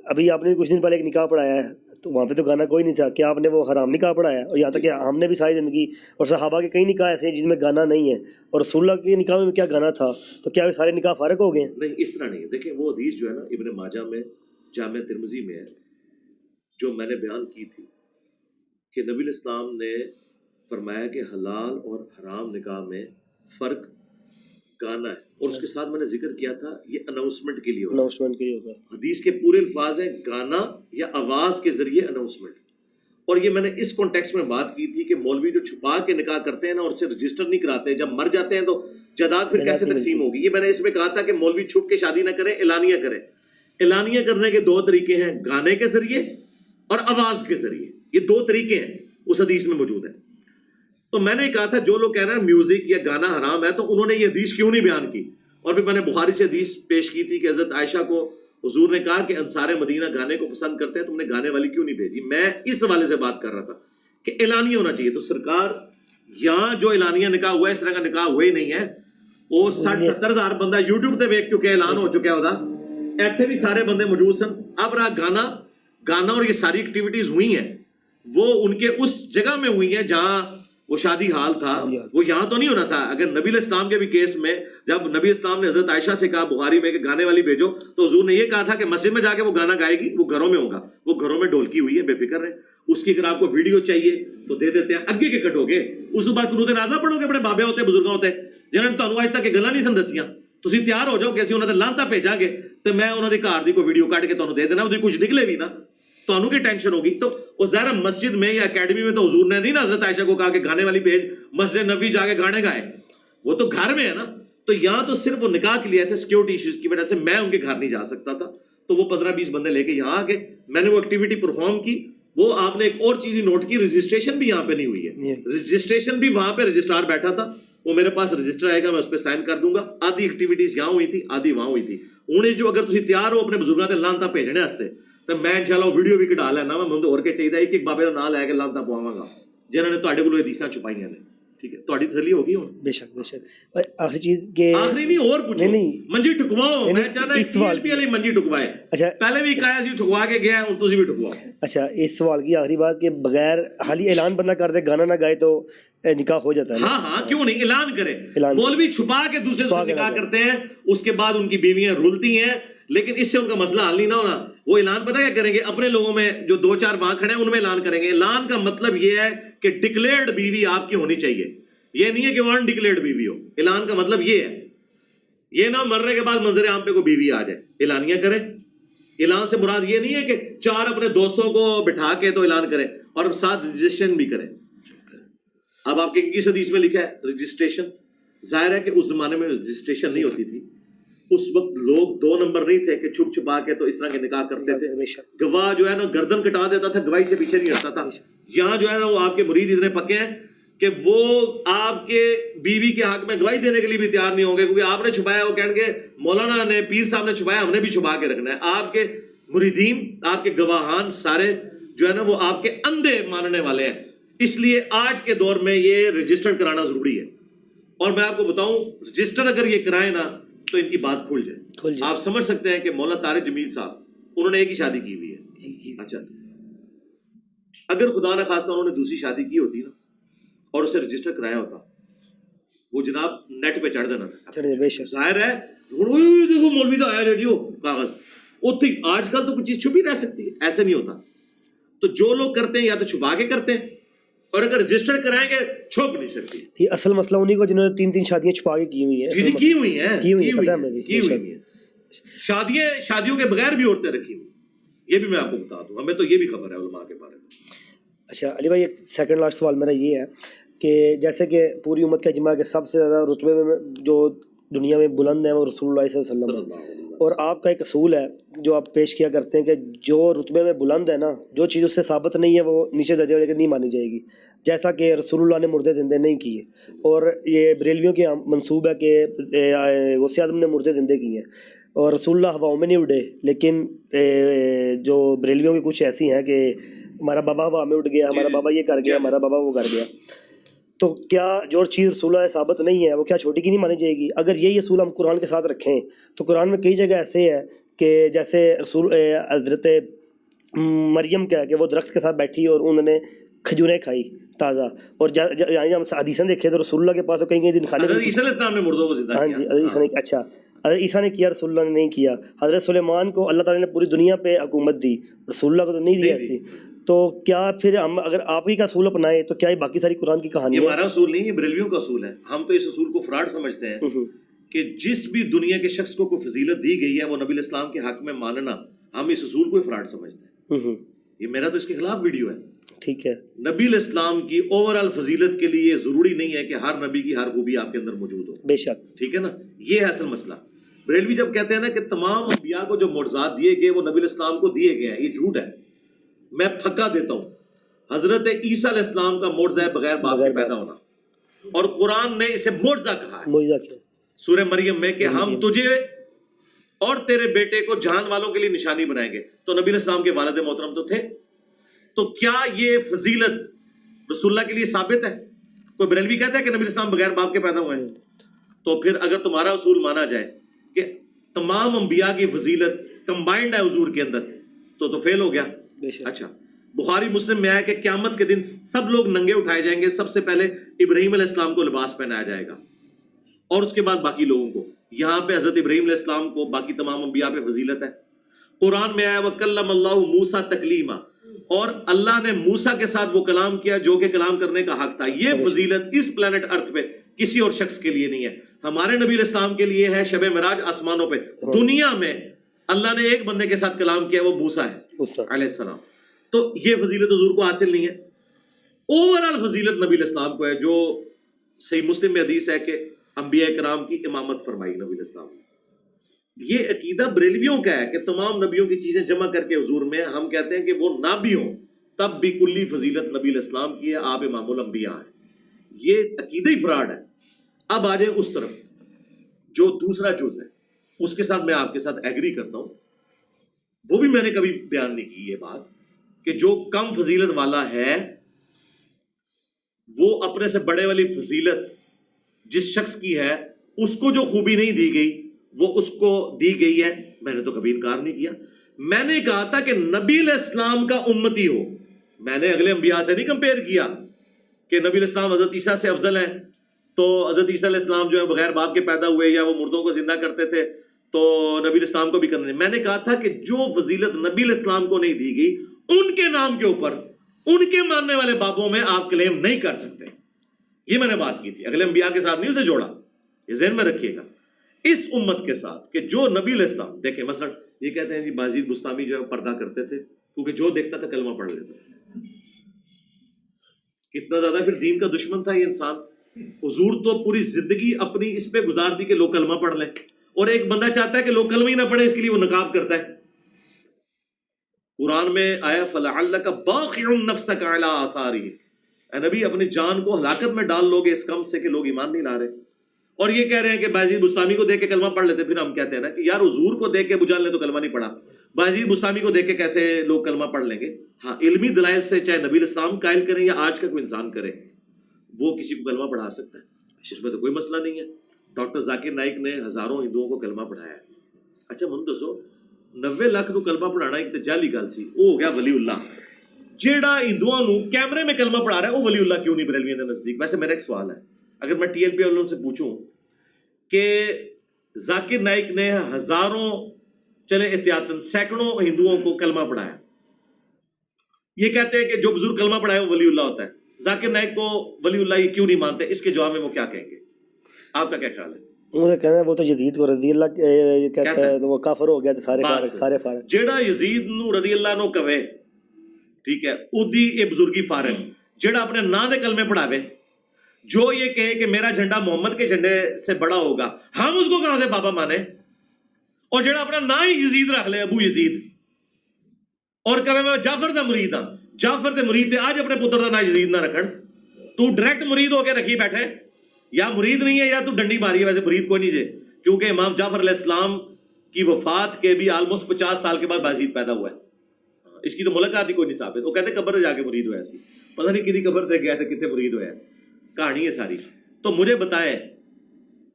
ابھی آپ نے کچھ دن پہلے ایک نکاح پڑھایا ہے، تو وہاں پہ تو گانا کوئی نہیں تھا. کیا آپ نے وہ حرام نکاح پڑھایا؟ اور یہاں تک کہ ہم نے بھی ساری زندگی اور صحابہ کے کئی نکاح ایسے ہیں جن میں گانا نہیں ہے, اور رسول اللہ کے نکاح میں کیا گانا تھا؟ تو کیا سارے نکاح فارغ ہو گئے ہیں؟ نہیں, اس طرح نہیں ہے. دیکھیں وہ حدیث جو ہے نا ابن ماجہ میں جامع ترمذی میں ہے, جو میں نے بیان کی تھی کہ نبی الاسلام نے فرمایا کہ حلال اور حرام نکاح میں فرق گانا ہے, اور اس کے ساتھ میں نے ذکر کیا تھا یہ اناؤنسمنٹ کے لیے ہوتا ہے. حدیث کے پورے الفاظ ہیں گانا یا آواز کے ذریعے اناؤنسمنٹ. اور یہ میں نے اس کانٹیکسٹ میں بات کی تھی کہ مولوی جو چھپا کے نکاح کرتے ہیں نا اور اسے رجسٹر نہیں کراتے, جب مر جاتے ہیں تو جائیداد پھر کیسے تقسیم ہوگی؟ یہ میں نے اس میں کہا تھا کہ مولوی چھپ کے شادی نہ کریں, اعلانیہ کریں. اعلانیہ کرنے کے دو طریقے ہیں, گانے کے ذریعے اور آواز کے ذریعے. یہ دو طریقے ہیں, اس حدیث میں موجود ہیں. تو میں نے کہا تھا جو لوگ کہہ رہے ہیں میوزک یا گانا حرام ہے, تو انہوں نے یہ حدیث کیوں نہیں بیان کی؟ اور پھر میں نے بخاری سے حدیث پیش کی تھی کہ حضرت عائشہ کو حضور نے کہا کہ انصار مدینہ گانے کو پسند کرتے ہیں, تم نے گانے والی کیوں نہیں بھیجی؟ میں اس حوالے سے بات کر رہا تھا کہ اعلانیہ ہونا چاہیے. تو سرکار یہاں جو اعلانیہ نکاح ہوا ہے اس طرح کا نکاح ہوا ہی نہیں ہے. وہ 60-70 ہزار بندہ یوٹیوب تے ویک چکے, اعلان ہو چکا ہوتا, ایتھے بھی سارے بندے موجود سن. اب رہا گانا اور یہ ساری ایکٹیویٹیز ہوئی ہیں وہ ان کے اس جگہ میں ہوئی ہیں جہاں وہ شادی حال تھا, وہ یہاں تو نہیں ہونا تھا. اگر نبی علیہ السلام کے بھی کیس میں جب نبی السلام نے حضرت عائشہ سے کہا بخاری میں کہ گانے والی بھیجو, تو حضور نے یہ کہا تھا کہ مسجد میں جا کے وہ گانا گائے گی, وہ گھروں میں ہوگا, وہ گھروں میں ڈھولکی ہوئی ہے, بے فکر رہے. اس کی اگر آپ کو ویڈیو چاہیے تو دے دیتے ہیں. اگے کے کٹو گے اس بعد قنوت نازلہ پڑھو گے, بڑے بابے ہوتے بزرگ ہوتے جنہوں نے تمہیں آج تک گلاں نہیں سن دسیاں. تسی تیار ہو جاؤ کہ اسی انہوں نے لانتا بھیجاں گے تو میں انہوں نے گھر دی کوئی ویڈیو کٹ کے تمہیں دے دینا, وہ کچھ نکلے بھی نا تو کی ٹینشن ہوگی. تو وہ ظاہر مسجد میں یا اکیڈمی میں تو حضور نے نہیں نا حضرت عائشہ کو کہا کہ گانے والی بھیج, مسجد نبوی جا کے گانے گائے, وہ تو گھر میں ہے نا. تو یہاں تو صرف وہ نکاح کے لیے تھے, سیکیورٹی ایشوز کی وجہ سے میں ان کے گھر نہیں جا سکتا تھا, تو وہ 15-20 بندے لے کے یہاں آ کے میں نے وہ ایکٹیویٹی پرفارم کی. وہ آپ نے ایک اور چیز نوٹ کی, رجسٹریشن بھی یہاں پہ نہیں ہوئی ہے. رجسٹریشن بھی وہاں پہ رجسٹرار بیٹھا تھا, وہ میرے پاس رجسٹر آئے گا, میں اس پہ سائن کر دوں گا. آدھی ایکٹیویٹیز یہاں ہوئی تھی, آدھی وہاں ہوئی تھی. انہیں جو اگر تسی تیار ہو اپنے بزرگاں تے لانتا بھیجنے واسطے تو میں انشاءاللہ ویڈیو بھی کٹا لینا. میں مجھے اور کے چاہیے ایک بابے کا نام لے کے لانتا پواواں گا جنہوں نے تواڈے کولوں حدیثاں چھپائیاں نے. ٹھیک ہے, تہاڈی تسلی ہوگی ہن؟ بے شک بے شک. آخری چیز کہ آخری نہیں اور پوچھو, منجی ٹکواؤ. میں چاہنا اس سوال پہ علی منجی ٹکوائے. اچھا پہلے بھی کہا سی ٹکوا کے گیا, ہن تسی بھی ٹکواؤ. اچھا اس سوال کی آخری بات کہ بغیر حالی اعلان بندہ کر دے, گانا نہ گائے تو نکاح ہو جاتا ہے. ہاں کیوں نہیں, اعلان کرے. مولوی چھپا کے دوسرے سے نکاح کرتے ہیں, اس کے بعد ان کی بیویاں رولتی ہیں, لیکن اس سے ان کا مسئلہ حل نہیں نہ ہونا. وہ اعلان پتہ کیا کریں گے, اپنے لوگوں میں جو 2-4 وہاں کھڑے ہیں ان میں اعلان کریں گے. اعلان کا مطلب یہ ہے کہ ڈکلیئرڈ بیوی آپ کی ہونی چاہیے, یہ نہیں ہے کہ وہ ان ڈکلیئرڈ بیوی ہو. اعلان کا مطلب یہ ہے, یہ نہ مرنے کے بعد منظر عام پہ کوئی بیوی آ جائے. اعلانیہ کریں. اعلان سے مراد یہ نہیں ہے کہ 4 اپنے دوستوں کو بٹھا کے تو اعلان کریں اور ساتھ رجسٹریشن بھی کریں. اب آپ کے کس حدیث میں لکھا ہے رجسٹریشن؟ ظاہر ہے کہ اس زمانے میں رجسٹریشن نہیں ہوتی تھی. اس وقت لوگ 2 نمبر نہیں تھے کہ چھپ چھپا کے تو اس طرح کے نکاح کرتے تھے. گواہ جو ہے نا گردن کٹا دیتا تھا, گواہی سے پیچھے نہیں ہٹتا تھا. یہاں جو ہے نا وہ آپ کے مرید اتنے پکے ہیں کہ وہ آپ کے بیوی کے حق میں گواہی دینے کے لیے بھی تیار نہیں ہوں گے, کیونکہ آپ نے چھپایا, وہ کہیں گے مولانا نے, پیر صاحب نے چھپایا, ہم نے بھی چھپا کے رکھنا ہے. آپ کے مریدین, آپ کے گواہان سارے جو ہے نا وہ آپ کے اندھے ماننے والے ہیں. اس لیے آج کے دور میں یہ رجسٹر کرانا ضروری ہے. اور میں آپ کو بتاؤں, رجسٹر اگر یہ کرائے نا تو ان کی بات کھل جائے. آپ سمجھ سکتے ہیں کہ مولانا طارق جمیل صاحب, انہوں نے ایک ہی شادی کی ہوئی ہے. اچھا, اگر خدا نہ خواستہ انہوں نے دوسری شادی کی ہوتی نا اور اسے رجسٹر کرایا ہوتا, وہ جناب نیٹ پہ چڑھ دینا تھا. ظاہر ہے دیکھو مولوی تو آیا ریڈیو کاغذ اتنی. آج کل تو کچھ چیز چھپی رہ سکتی ہے, ایسے نہیں ہوتا. تو جو لوگ کرتے ہیں یا تو چھپا کے کرتے ہیں, اور اگر رجسٹر کرائیں گے چھپ نہیں سکتی. یہ اصل مسئلہ انہیں کو جنہوں نے 3 شادیاں چھپا کے کی ہوئی ہیں. کی ہوئی ہیں. شادیوں کے بغیر بھی عورتیں رکھی ہوئی, یہ بھی میں آپ کو بتا دوں. ہمیں تو یہ بھی خبر ہے علماء کے بارے میں. اچھا علی بھائی, ایک سیکنڈ لاسٹ سوال میرا یہ ہے کہ جیسے کہ پوری امت کا اجماع کے سب سے زیادہ رتبے میں جو دنیا میں بلند ہیں وہ رسول اللہ صلی اللہ علیہ وسلم ہے, اور آپ کا ایک اصول ہے جو آپ پیش کیا کرتے ہیں کہ جو رتبے میں بلند ہے نا, جو چیز اس سے ثابت نہیں ہے وہ نیچے درجے والے نہیں مانی جائے گی. جیسا کہ رسول اللہ نے مردے زندے نہیں کیے, اور یہ بریلویوں کے منصوب ہے کہ غوث اعظم نے مردے زندے کیے ہیں, اور رسول اللہ ہواؤں میں نہیں اڑے. لیکن جو بریلویوں کی کچھ ایسی ہیں کہ ہمارا بابا ہوا میں اٹھ گیا, ہمارا بابا یہ کر گیا, ہمارا بابا وہ کر گیا. تو کیا جو چیز رسول اللہ ثابت نہیں ہے وہ کیا چھوٹی کی نہیں مانی جائے گی؟ اگر یہی اصول ہم قرآن کے ساتھ رکھیں تو قرآن میں کئی جگہ ایسے ہے کہ جیسے رسول حضرت مریم کیا ہے کہ وہ درخت کے ساتھ بیٹھی اور انہوں نے کھجوریں کھائی تازہ, اور ہم حدیثیں دیکھیں تو رسول اللہ کے پاس تو کہیں دن کھانے, حضرت عیسیٰ علیہ السلام نے مردوں کو زندہ ہاں کیا. جی حضرت عیسیٰ نے, اچھا حضرت عیسیٰ نے کیا, رسول اللہ نے نہیں کیا. حضرت سلیمان کو اللہ تعالیٰ نے پوری دنیا پہ حکومت دی, رسول اللہ کو تو نہیں دیا ایسی. تو کیا پھر ہم اگر آپ ہی کا اصول اپنائیں تو کیا یہ باقی ساری قرآن کی کہانی یہ ہمارا اصول نہیں, یہ بریلویوں کا اصول ہے. ہم تو اس اصول کو فراڈ سمجھتے ہیں کہ جس بھی دنیا کے شخص کو کوئی فضیلت دی گئی ہے وہ نبی الاسلام کے حق میں ماننا, ہم اس اصول کو فراڈ سمجھتے ہیں. یہ میرا تو اس کے خلاف ویڈیو ہے. ٹھیک ہے, نبی الاسلام کی اوور آل فضیلت کے لیے ضروری نہیں ہے کہ ہر نبی کی ہر خوبی آپ کے اندر موجود ہو. بے شک, ٹھیک ہے نا, یہ ہے اصل مسئلہ. بریلوی جب کہتے ہیں نا کہ تمام انبیاء کو جو معجزات دیے گئے وہ نبی الاسلام کو دیے گئے ہیں, یہ جھوٹ ہے. میں پھکا دیتا ہوں, حضرت عیسیٰ علیہ السلام کا معجزہ ہے بغیر باپ کے پیدا ہونا, اور قرآن نے اسے معجزہ کہا ہے معجزہ کیا سورہ مریم میں کہ ہم تجھے اور تیرے بیٹے کو جہان والوں کے لیے نشانی بنائیں گے. تو نبی الاسلام کے والد محترم تو تھے. تو کیا یہ فضیلت رسول اللہ کے لیے ثابت ہے؟ کوئی بریلوی کہتا ہے کہ نبی الاسلام بغیر باپ کے پیدا ہوئے ہیں؟ تو پھر اگر تمہارا اصول مانا جائے کہ تمام انبیاء کی فضیلت کمبائنڈ ہے حضور کے اندر, تو فیل ہو گیا. اچھا, بخاری مسلم میں آیا کہ قیامت کے دن سب لوگ ننگے اٹھائے جائیں گے. سب سے پہلے ابراہیم علیہ السلام کو لباس پہنایا جائے گا اور اس کے بعد باقی لوگوں کو. یہاں پہ حضرت ابراہیم علیہ السلام کو باقی تمام انبیاء پہ فضیلت ہے. قرآن میں آیا وَكَلَّمَ اللَّهُ مُوسَىٰ تَكْلِيمًا, اور اللہ نے موسیٰ کے ساتھ وہ کلام کیا جو کہ کلام کرنے کا حق تھا. یہ فضیلت اس پلانٹ ارتھ پہ کسی اور شخص کے لیے نہیں ہے. ہمارے نبی علیہ السلام کے لیے ہے شب معراج آسمانوں پہ. دنیا میں اللہ نے ایک بندے کے ساتھ کلام کیا, وہ موسیٰ ہے علیہ السلام. تو یہ فضیلت حضور کو حاصل نہیں ہے. اوور آل فضیلت نبی علیہ السلام کو ہے, جو صحیح مسلم میں حدیث ہے کہ انبیاء کرام کی امامت فرمائی نبی علیہ السلام نے. یہ عقیدہ بریلویوں کا ہے کہ تمام نبیوں کی چیزیں جمع کر کے حضور میں ہم کہتے ہیں کہ وہ نہ بھی ہوں تب بھی کلی فضیلت نبی علیہ السلام کی ہے, آپ امام الانبیاء ہیں. یہ عقیدہ ہی فراڈ ہے. اب آ جائیں اس طرف, جو دوسرا جز ہے اس کے ساتھ میں آپ کے ساتھ ایگری کرتا ہوں. وہ بھی میں نے کبھی بیان نہیں کی یہ بات کہ جو کم فضیلت والا ہے وہ اپنے سے بڑے والی فضیلت جس شخص کی ہے اس کو جو خوبی نہیں دی گئی وہ اس کو دی گئی ہے. میں نے تو کبھی انکار نہیں کیا. میں نے کہا تھا کہ نبی علیہ السلام کا امتی ہو. میں نے اگلے انبیاء سے نہیں کمپیئر کیا کہ نبی علیہ السلام حضرت عیسیٰ سے افضل ہیں, تو حضرت عیسیٰ علیہ السلام جو ہے بغیر باپ کے پیدا ہوئے یا وہ مردوں کو زندہ کرتے تھے تو نبی علیہ السلام کو بھی کرنا نہیں. میں نے کہا تھا کہ جو فضیلت نبی علیہ السلام کو نہیں دی گئی ان کے نام کے اوپر ان کے ماننے والے بابوں میں آپ کلیم نہیں کر سکتے. یہ میں نے بات کی تھی, اگلے انبیاء کے ساتھ نہیں اسے جوڑا. یہ ذہن میں رکھیے گا اس امت کے ساتھ کہ جو نبی علیہ السلام دیکھیں, مثلا یہ کہتے ہیں جی بازید بستامی جو ہے پردہ کرتے تھے کیونکہ جو دیکھتا تھا کلمہ پڑھ لیتا. کتنا زیادہ پھر دین کا دشمن تھا یہ انسان. حضور تو پوری زندگی اپنی اس پہ گزار دی کہ لوگ کلمہ پڑھ لیں, اور ایک بندہ چاہتا ہے کہ لوگ کلمہ ہی نہ پڑھیں, اس کے لیے وہ نقاب کرتا ہے. قرآن میں آیا فَلَعَلَّكَ بَاخِعٌ نَفْسَكَ عَلَىٰ آثَارِهِمْ, اے نبی اپنی جان کو ہلاکت میں ڈال لو گے اس کم سے کہ لوگ ایمان نہیں لا رہے. اور یہ کہہ رہے ہیں کہ بازید بستامی کو دیکھ کے کلمہ پڑھ لیتے. پھر ہم کہتے ہیں نا کہ یار حضور کو دیکھ کے بجال نے تو کلمہ نہیں پڑھا, بازید بستامی کو دیکھ کے کیسے لوگ کلمہ پڑھ لیں گے. ہاں علمی دلائل سے چاہے نبی الاسلام قائل کریں یا آج کا کوئی انسان کرے وہ کسی کو کلمہ پڑھا سکتا ہے, اس میں تو کوئی مسئلہ نہیں ہے. ڈاکٹر ذاکر نائک نے ہزاروں ہندوؤں کو کلمہ پڑھایا ہے. اچھا من دسو 90 لاکھ نو کلمہ پڑھانا ایک جعلی گل سی, وہ ہو گیا ولی اللہ. جیڑا ہندوؤں نو کیمرے میں کلمہ پڑھا رہا ہے وہ ولی اللہ کیوں نہیں بریلویوں کے نزدیک؟ ویسے میرا ایک سوال ہے, اگر میں ٹی ایل پی والوں سے پوچھوں کہ ذاکر نائک نے ہزاروں چلے احتیاطاً سینکڑوں ہندوؤں کو کلمہ پڑھایا, یہ کہتے ہیں کہ جو بزرگ کلمہ پڑھائے وہ ولی اللہ ہوتا ہے, ذاکر نائک کو ولی اللہ یہ کیوں نہیں مانتے؟ اس کے جواب میں وہ کیا کہیں گے؟ آپ کا کیا خیال ہے؟ مجھے کہنا ہے وہ تو یزید کو رضی اللہ کہتا ہے وہ کافر ہو گیا تھے سارے فارغ. جیڑا یزید نو رضی اللہ نو کہے ٹھیک ہے اودی اے بزرگی فارغ, جیڑا اپنے نا دے کلمے پڑھاوے, جو یہ کہے کہ میرا جھنڈا محمد کے جھنڈے سے بڑا ہوگا, ہم اس کو کہاں سے بابا مانے؟ اور جیڑا اپنا نا ہی یزید رکھ لے ابو یزید اور کہے میں جعفر دا مرید ہاں, جعفر دے مرید تے آج اپنے پتر دا نا یزید نہ رکھن. تو ڈائریکٹ مرید ہو کے رکھی بیٹھے, یا مرید نہیں ہے یا تو ڈنڈی ماری ہے. ویسے مرید کوئی نہیں جے, کیونکہ امام جعفر علیہ السلام کی وفات کے بھی آلموسٹ 50 سال کے بعد بازید پیدا ہوا ہے. اس کی تو ملاقات ہی کوئی نہیں ثابت. وہ کہتے قبر جا کے مرید ہوا ایسی, پتہ نہیں کدی قبر تے گیا تھا کتنے مرید ہوا ہے, کہانی ہے ساری. تو مجھے بتائیں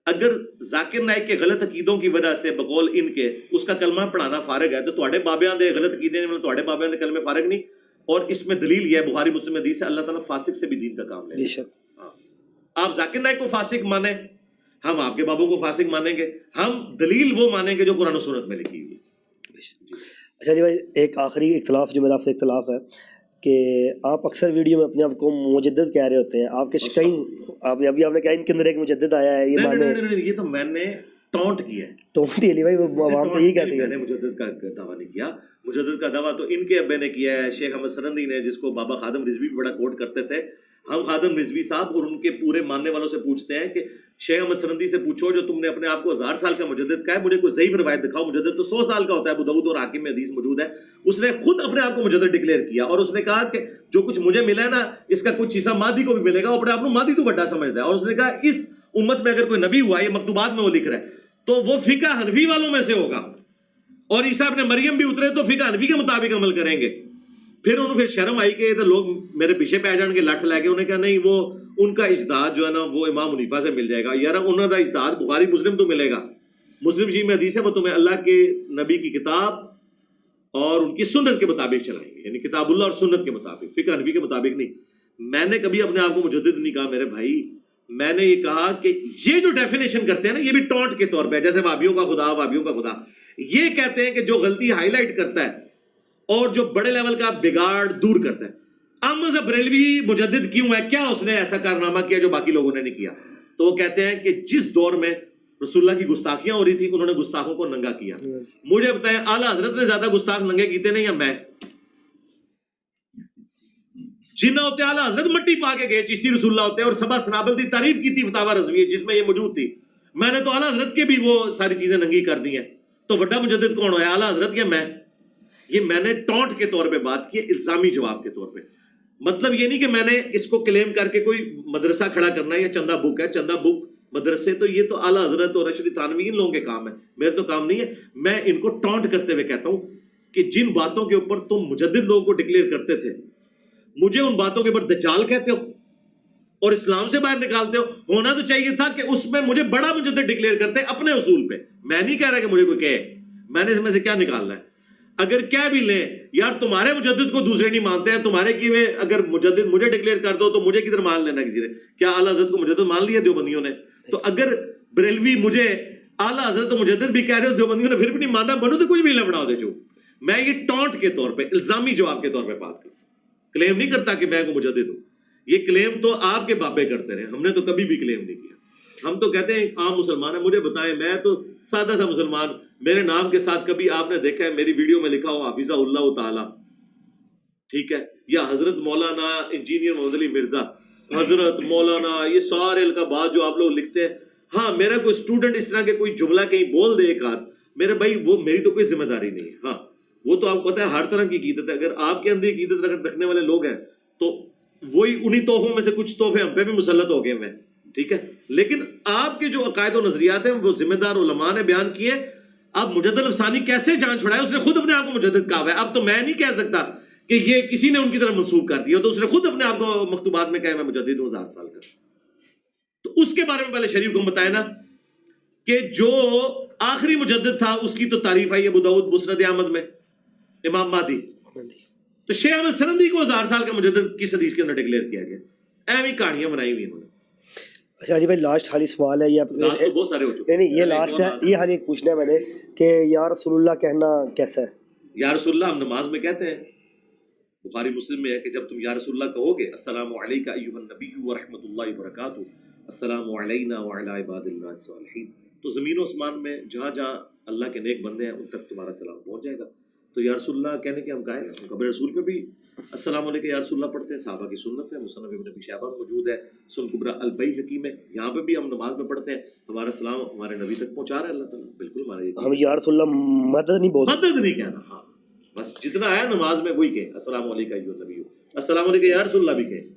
اگر ذاکر نائک کے غلط عقیدوں کی وجہ سے بقول ان کے اس کا کلمہ پڑھانا فارغ ہے تو تواڈے بابیاں دے غلط عقیدے نے تواڈے بابیاں دے کلمے فارغ نہیں. اور اس میں دلیل یہ ہے بخاری مسلم حدیث ہے اللہ تعالیٰ فاسق سے بھی دین کا کام لے. آپ ذاکر نائک کو فاسق مانیں, ہم آپ کے بابوں کو فاسق مانیں گے, ہم دلیل وہ مانیں گے جو قرآن و سنت میں لکھی ہوئی ہے. اچھا جی بھائی, ایک آخری اختلاف جو میرا آپ سے اختلاف ہے کہ آپ اکثر ویڈیو میں اپنے آپ کو مجدد کہہ رہے ہوتے ہیں, آپ کے کئی آپ نے کہا ان کے اندر ایک مجدد آیا ہے, یہ مانے یہ تو میں نے ٹونٹ کیا ہے. ٹونٹ علی بھائی عوام تو یہی کہتے ہیں. میں نے مجدد کا دعویٰ نہیں کیا, مجدد کا دعویٰ تو ان کے ابے نے کیا ہے, شیخ احمد سرندی نے, جس کو بابا خادم رضوی بھی بڑا کوٹ کرتے تھے. ہم خادم رضوی صاحب اور ان کے پورے ماننے والوں سے پوچھتے ہیں کہ شیخ احمد سرندی سے پوچھو جو تم نے اپنے آپ کو 1000 سال کا مجدد کہا ہے, مجھے کوئی صحیح روایت دکھاؤ. مجدد تو 100 سال کا ہوتا ہے, ابو داؤد اور حاکم میں حدیث موجود ہے. اس نے خود اپنے آپ کو مجدد ڈکلیئر کیا اور اس نے کہا کہ جو کچھ مجھے ملا ہے نا اس کا کچھ حصہ مادی کو بھی ملے گا. وہ اپنے آپ کو مادی تو بڑا سمجھتا ہے. اور اس نے کہا اس امت میں اگر کوئی نبی ہوا, یہ مکتوبات میں وہ لکھ رہا ہے, تو وہ فقہ حنفی والوں میں سے ہوگا. اور عیسیٰ ابن مریم بھی اترے تو فقہ حنفی کے مطابق عمل کریں گے. پھر انہوں پھر شرم آئی کہ ادھر لوگ میرے پیچھے پہ آ جان گے لٹھ لے کے. انہوں نے کہا نہیں, وہ ان کا اجتہاد جو ہے نا وہ امام حنیفہ سے مل جائے گا. یار انہوں کا اجتہاد بخاری مسلم تو ملے گا, مسلم شریف میں حدیث ہے, وہ تمہیں اللہ کے نبی کی کتاب اور ان کی سنت کے مطابق چلائیں گے, یعنی کتاب اللہ اور سنت کے مطابق, فقہ حنفی کے مطابق نہیں. میں نے کبھی اپنے آپ کو مجدد نہیں کہا میرے بھائی. میں نے یہ کہا کہ یہ جو ڈیفینیشن کرتے ہیں نا یہ بھی ٹونٹ کے طور پہ, جیسے وہابیوں کا خدا, وہابیوں کا خدا, یہ کہتے ہیں کہ جو غلطی ہائی لائٹ کرتا ہے اور جو بڑے لیول کا بگاڑ دور کرتا ہے. احمد بریلوی مجدد کیوں ہے, کیا اس نے ایسا کارنامہ کیا جو باقی لوگوں نے نہیں کیا؟ تو وہ کہتے ہیں کہ جس دور میں رسول اللہ کی گستاخیاں ہو رہی تھی انہوں نے گستاخوں کو ننگا کیا. مجھے بتائیں اعلیٰ حضرت نے زیادہ گستاخ ننگے کیتے نہیں یا میں؟ جنہ ہوتے اعلیٰ حضرت مٹی پا کے گئے, چشتی رسول اللہ ہوتے ہیں, اور سبا سنابل دی تعریف کی تھی فتاوی رضویہ جس میں یہ موجود تھی. میں نے تو اعلیٰ حضرت کے بھی وہ ساری چیزیں ننگی کر دی ہیں. تو بڑا مجدد کون ہوا ہے, اعلیٰ حضرت یا میں؟ یہ میں نے ٹونٹ کے طور پہ بات کی, الزامی جواب کے طور پہ. مطلب یہ نہیں کہ میں نے اس کو کلیم کر کے کوئی مدرسہ کھڑا کرنا ہے یا چندہ بک ہے, چندہ بک مدرسے تو یہ تو اعلیٰ حضرت اور رشید تھانوی ان لوگوں کے کام ہے, میرے تو کام نہیں ہے. میں ان کو ٹونٹ کرتے ہوئے کہتا ہوں کہ جن باتوں کے اوپر تم مجدد لوگوں کو ڈکلیئر کرتے تھے, مجھے ان باتوں کے اوپر دجال کہتے ہو اور اسلام سے باہر نکالتے ہو. ہونا تو چاہیے تھا کہ اس میں مجھے بڑا مجدد ڈکلیئر کرتے اپنے اصول پہ. میں نہیں کہہ رہا کہ مجھے کوئی کہے, میں نے اس میں سے کیا نکالنا ہے. اگر کیا بھی لیں یار تمہارے مجدد کو دوسرے نہیں مانتے ہیں, تمہارے کی میں اگر مجدد مجھے ڈکلیئر کر دو تو مجھے کدھر مان لینا کسی نے. کیا اعلیٰ حضرت کو مجدد مان لیا دیوبندیوں نے؟ تو اگر بریلوی مجھے اعلیٰ حضرت و مجدد بھی کہہ رہے ہو, دیوبندیوں نے پھر بھی نہیں ماننا, بنو تو کچھ بھی لبڑا دے. جو میں یہ ٹونٹ کے طور پہ, الزامی جواب کے طور پہ بات کرتا, کلیم نہیں کرتا کہ میں کو مجدد ہوں. یہ کلیم تو آپ کے بابے کرتے رہے, ہم نے تو کبھی بھی کلیم نہیں کیا. ہم تو کہتے ہیں عام مسلمان ہیں. مجھے بتائیں, میں تو سادہ سا مسلمان, میرے نام کے ساتھ کبھی آپ نے دیکھا ہے میری ویڈیو میں لکھا ہو حافظہ اللہ تعالی, ٹھیک ہے, یا حضرت مولانا انجینئر محمد علی مرزا, حضرت مولانا, یہ سارے القابات جو آپ لوگ لکھتے ہیں. ہاں میرا کوئی اسٹوڈنٹ اس طرح کے کوئی جملہ کہیں بول دے ایک آدھ, میرے بھائی وہ میری تو کوئی ذمہ داری نہیں ہے. ہاں وہ تو آپ کو پتا ہے ہر طرح کی عقیدت ہے. اگر آپ کے اندر عقیدت رکھنے والے لوگ ہیں تو وہی انہی تحفوں میں سے کچھ تحفے ہم پہ بھی مسلط ہو گئے ہیں, ٹھیک ہے. لیکن آپ کے جو عقائد و نظریات ہیں وہ ذمہ دار علماء نے بیان کیے. اب مجدد الفسانی کیسے جان چھڑائے, اس نے خود اپنے آپ کو مجدد کہا ہے. اب تو میں نہیں کہہ سکتا کہ یہ کسی نے ان کی طرف منسوخ کر دیا, تو اس نے خود اپنے آپ کو مکتوبات میں کہا میں مجدد ہوں 1000 سال کا. تو اس کے بارے میں پہلے شریف کو بتائے نا کہ جو آخری مجدد تھا اس کی تو تعریف آئی ابو داؤد مسند احمد میں, امام مہدی. تو شیخ احمد سرندی کو 1000 سال کا مجدد کس حدیث کے اندر ڈکلیئر کیا گیا؟ ایویں کہانیاں بنائی ہوئی انہوں نے. اچھا جی بھائی لاسٹ خالی سوال ہے, یہ بہت سارے ہو چکے, نہیں یہ لاسٹ ہے, یہ خالی ایک پوچھنا ہے میں نے کہ یا رسول اللہ کہنا کیسا ہے؟ یا رسول اللہ ہم نماز میں کہتے ہیں, بخاری مسلم میں ہے کہ جب تم یا رسول اللہ کہو گے السلام علیکہ ایھا النبی ورحمۃ اللہ وبرکاتہ, السلام علینا وعلی عباد اللہ الصالحین, تو زمین و آسمان میں جہاں جہاں اللہ کے نیک بندے ہیں ان تک تمہارا سلام پہنچ جائے گا. تو یا رسول اللہ کہنے کے ہم قائل ہیں. قبر رسول پہ بھی السلام علیکم یا رسول اللہ پڑھتے ہیں, صحابہ کی سنت ہے, مصنف ابن ابی شیبہ میں موجود ہے, سنن کبریٰ البیہقی میں, یہاں پہ بھی ہم نماز میں پڑھتے ہیں. ہمارا سلام ہمارے نبی تک پہنچا رہا ہے اللہ تعالیٰ, بالکل ہمارا یہ ہم یا رسول اللہ مدد نہیں بولتے, مدد نہیں کہنا. ہاں بس جتنا آیا نماز میں وہی کہیں, السلام علیکم ایھا النبی, السلام علیکم یا رسول اللہ بھی کہیں.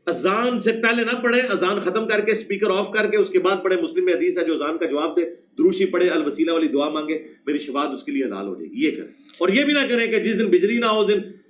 اذان سے پہلے نہ پڑھیں, اذان ختم کر کے سپیکر آف کر کے اس کے بعد پڑھیں. مسلم میں حدیث ہے جو اذان کا جواب دے دروشی پڑھے, الوسیلہ والی دعا مانگے, میری شفاعت اس کے لیے حلال ہو جائے گی. یہ کریں. اور یہ بھی نہ کریں کہ جس دن بجلی نہ ہو اس دن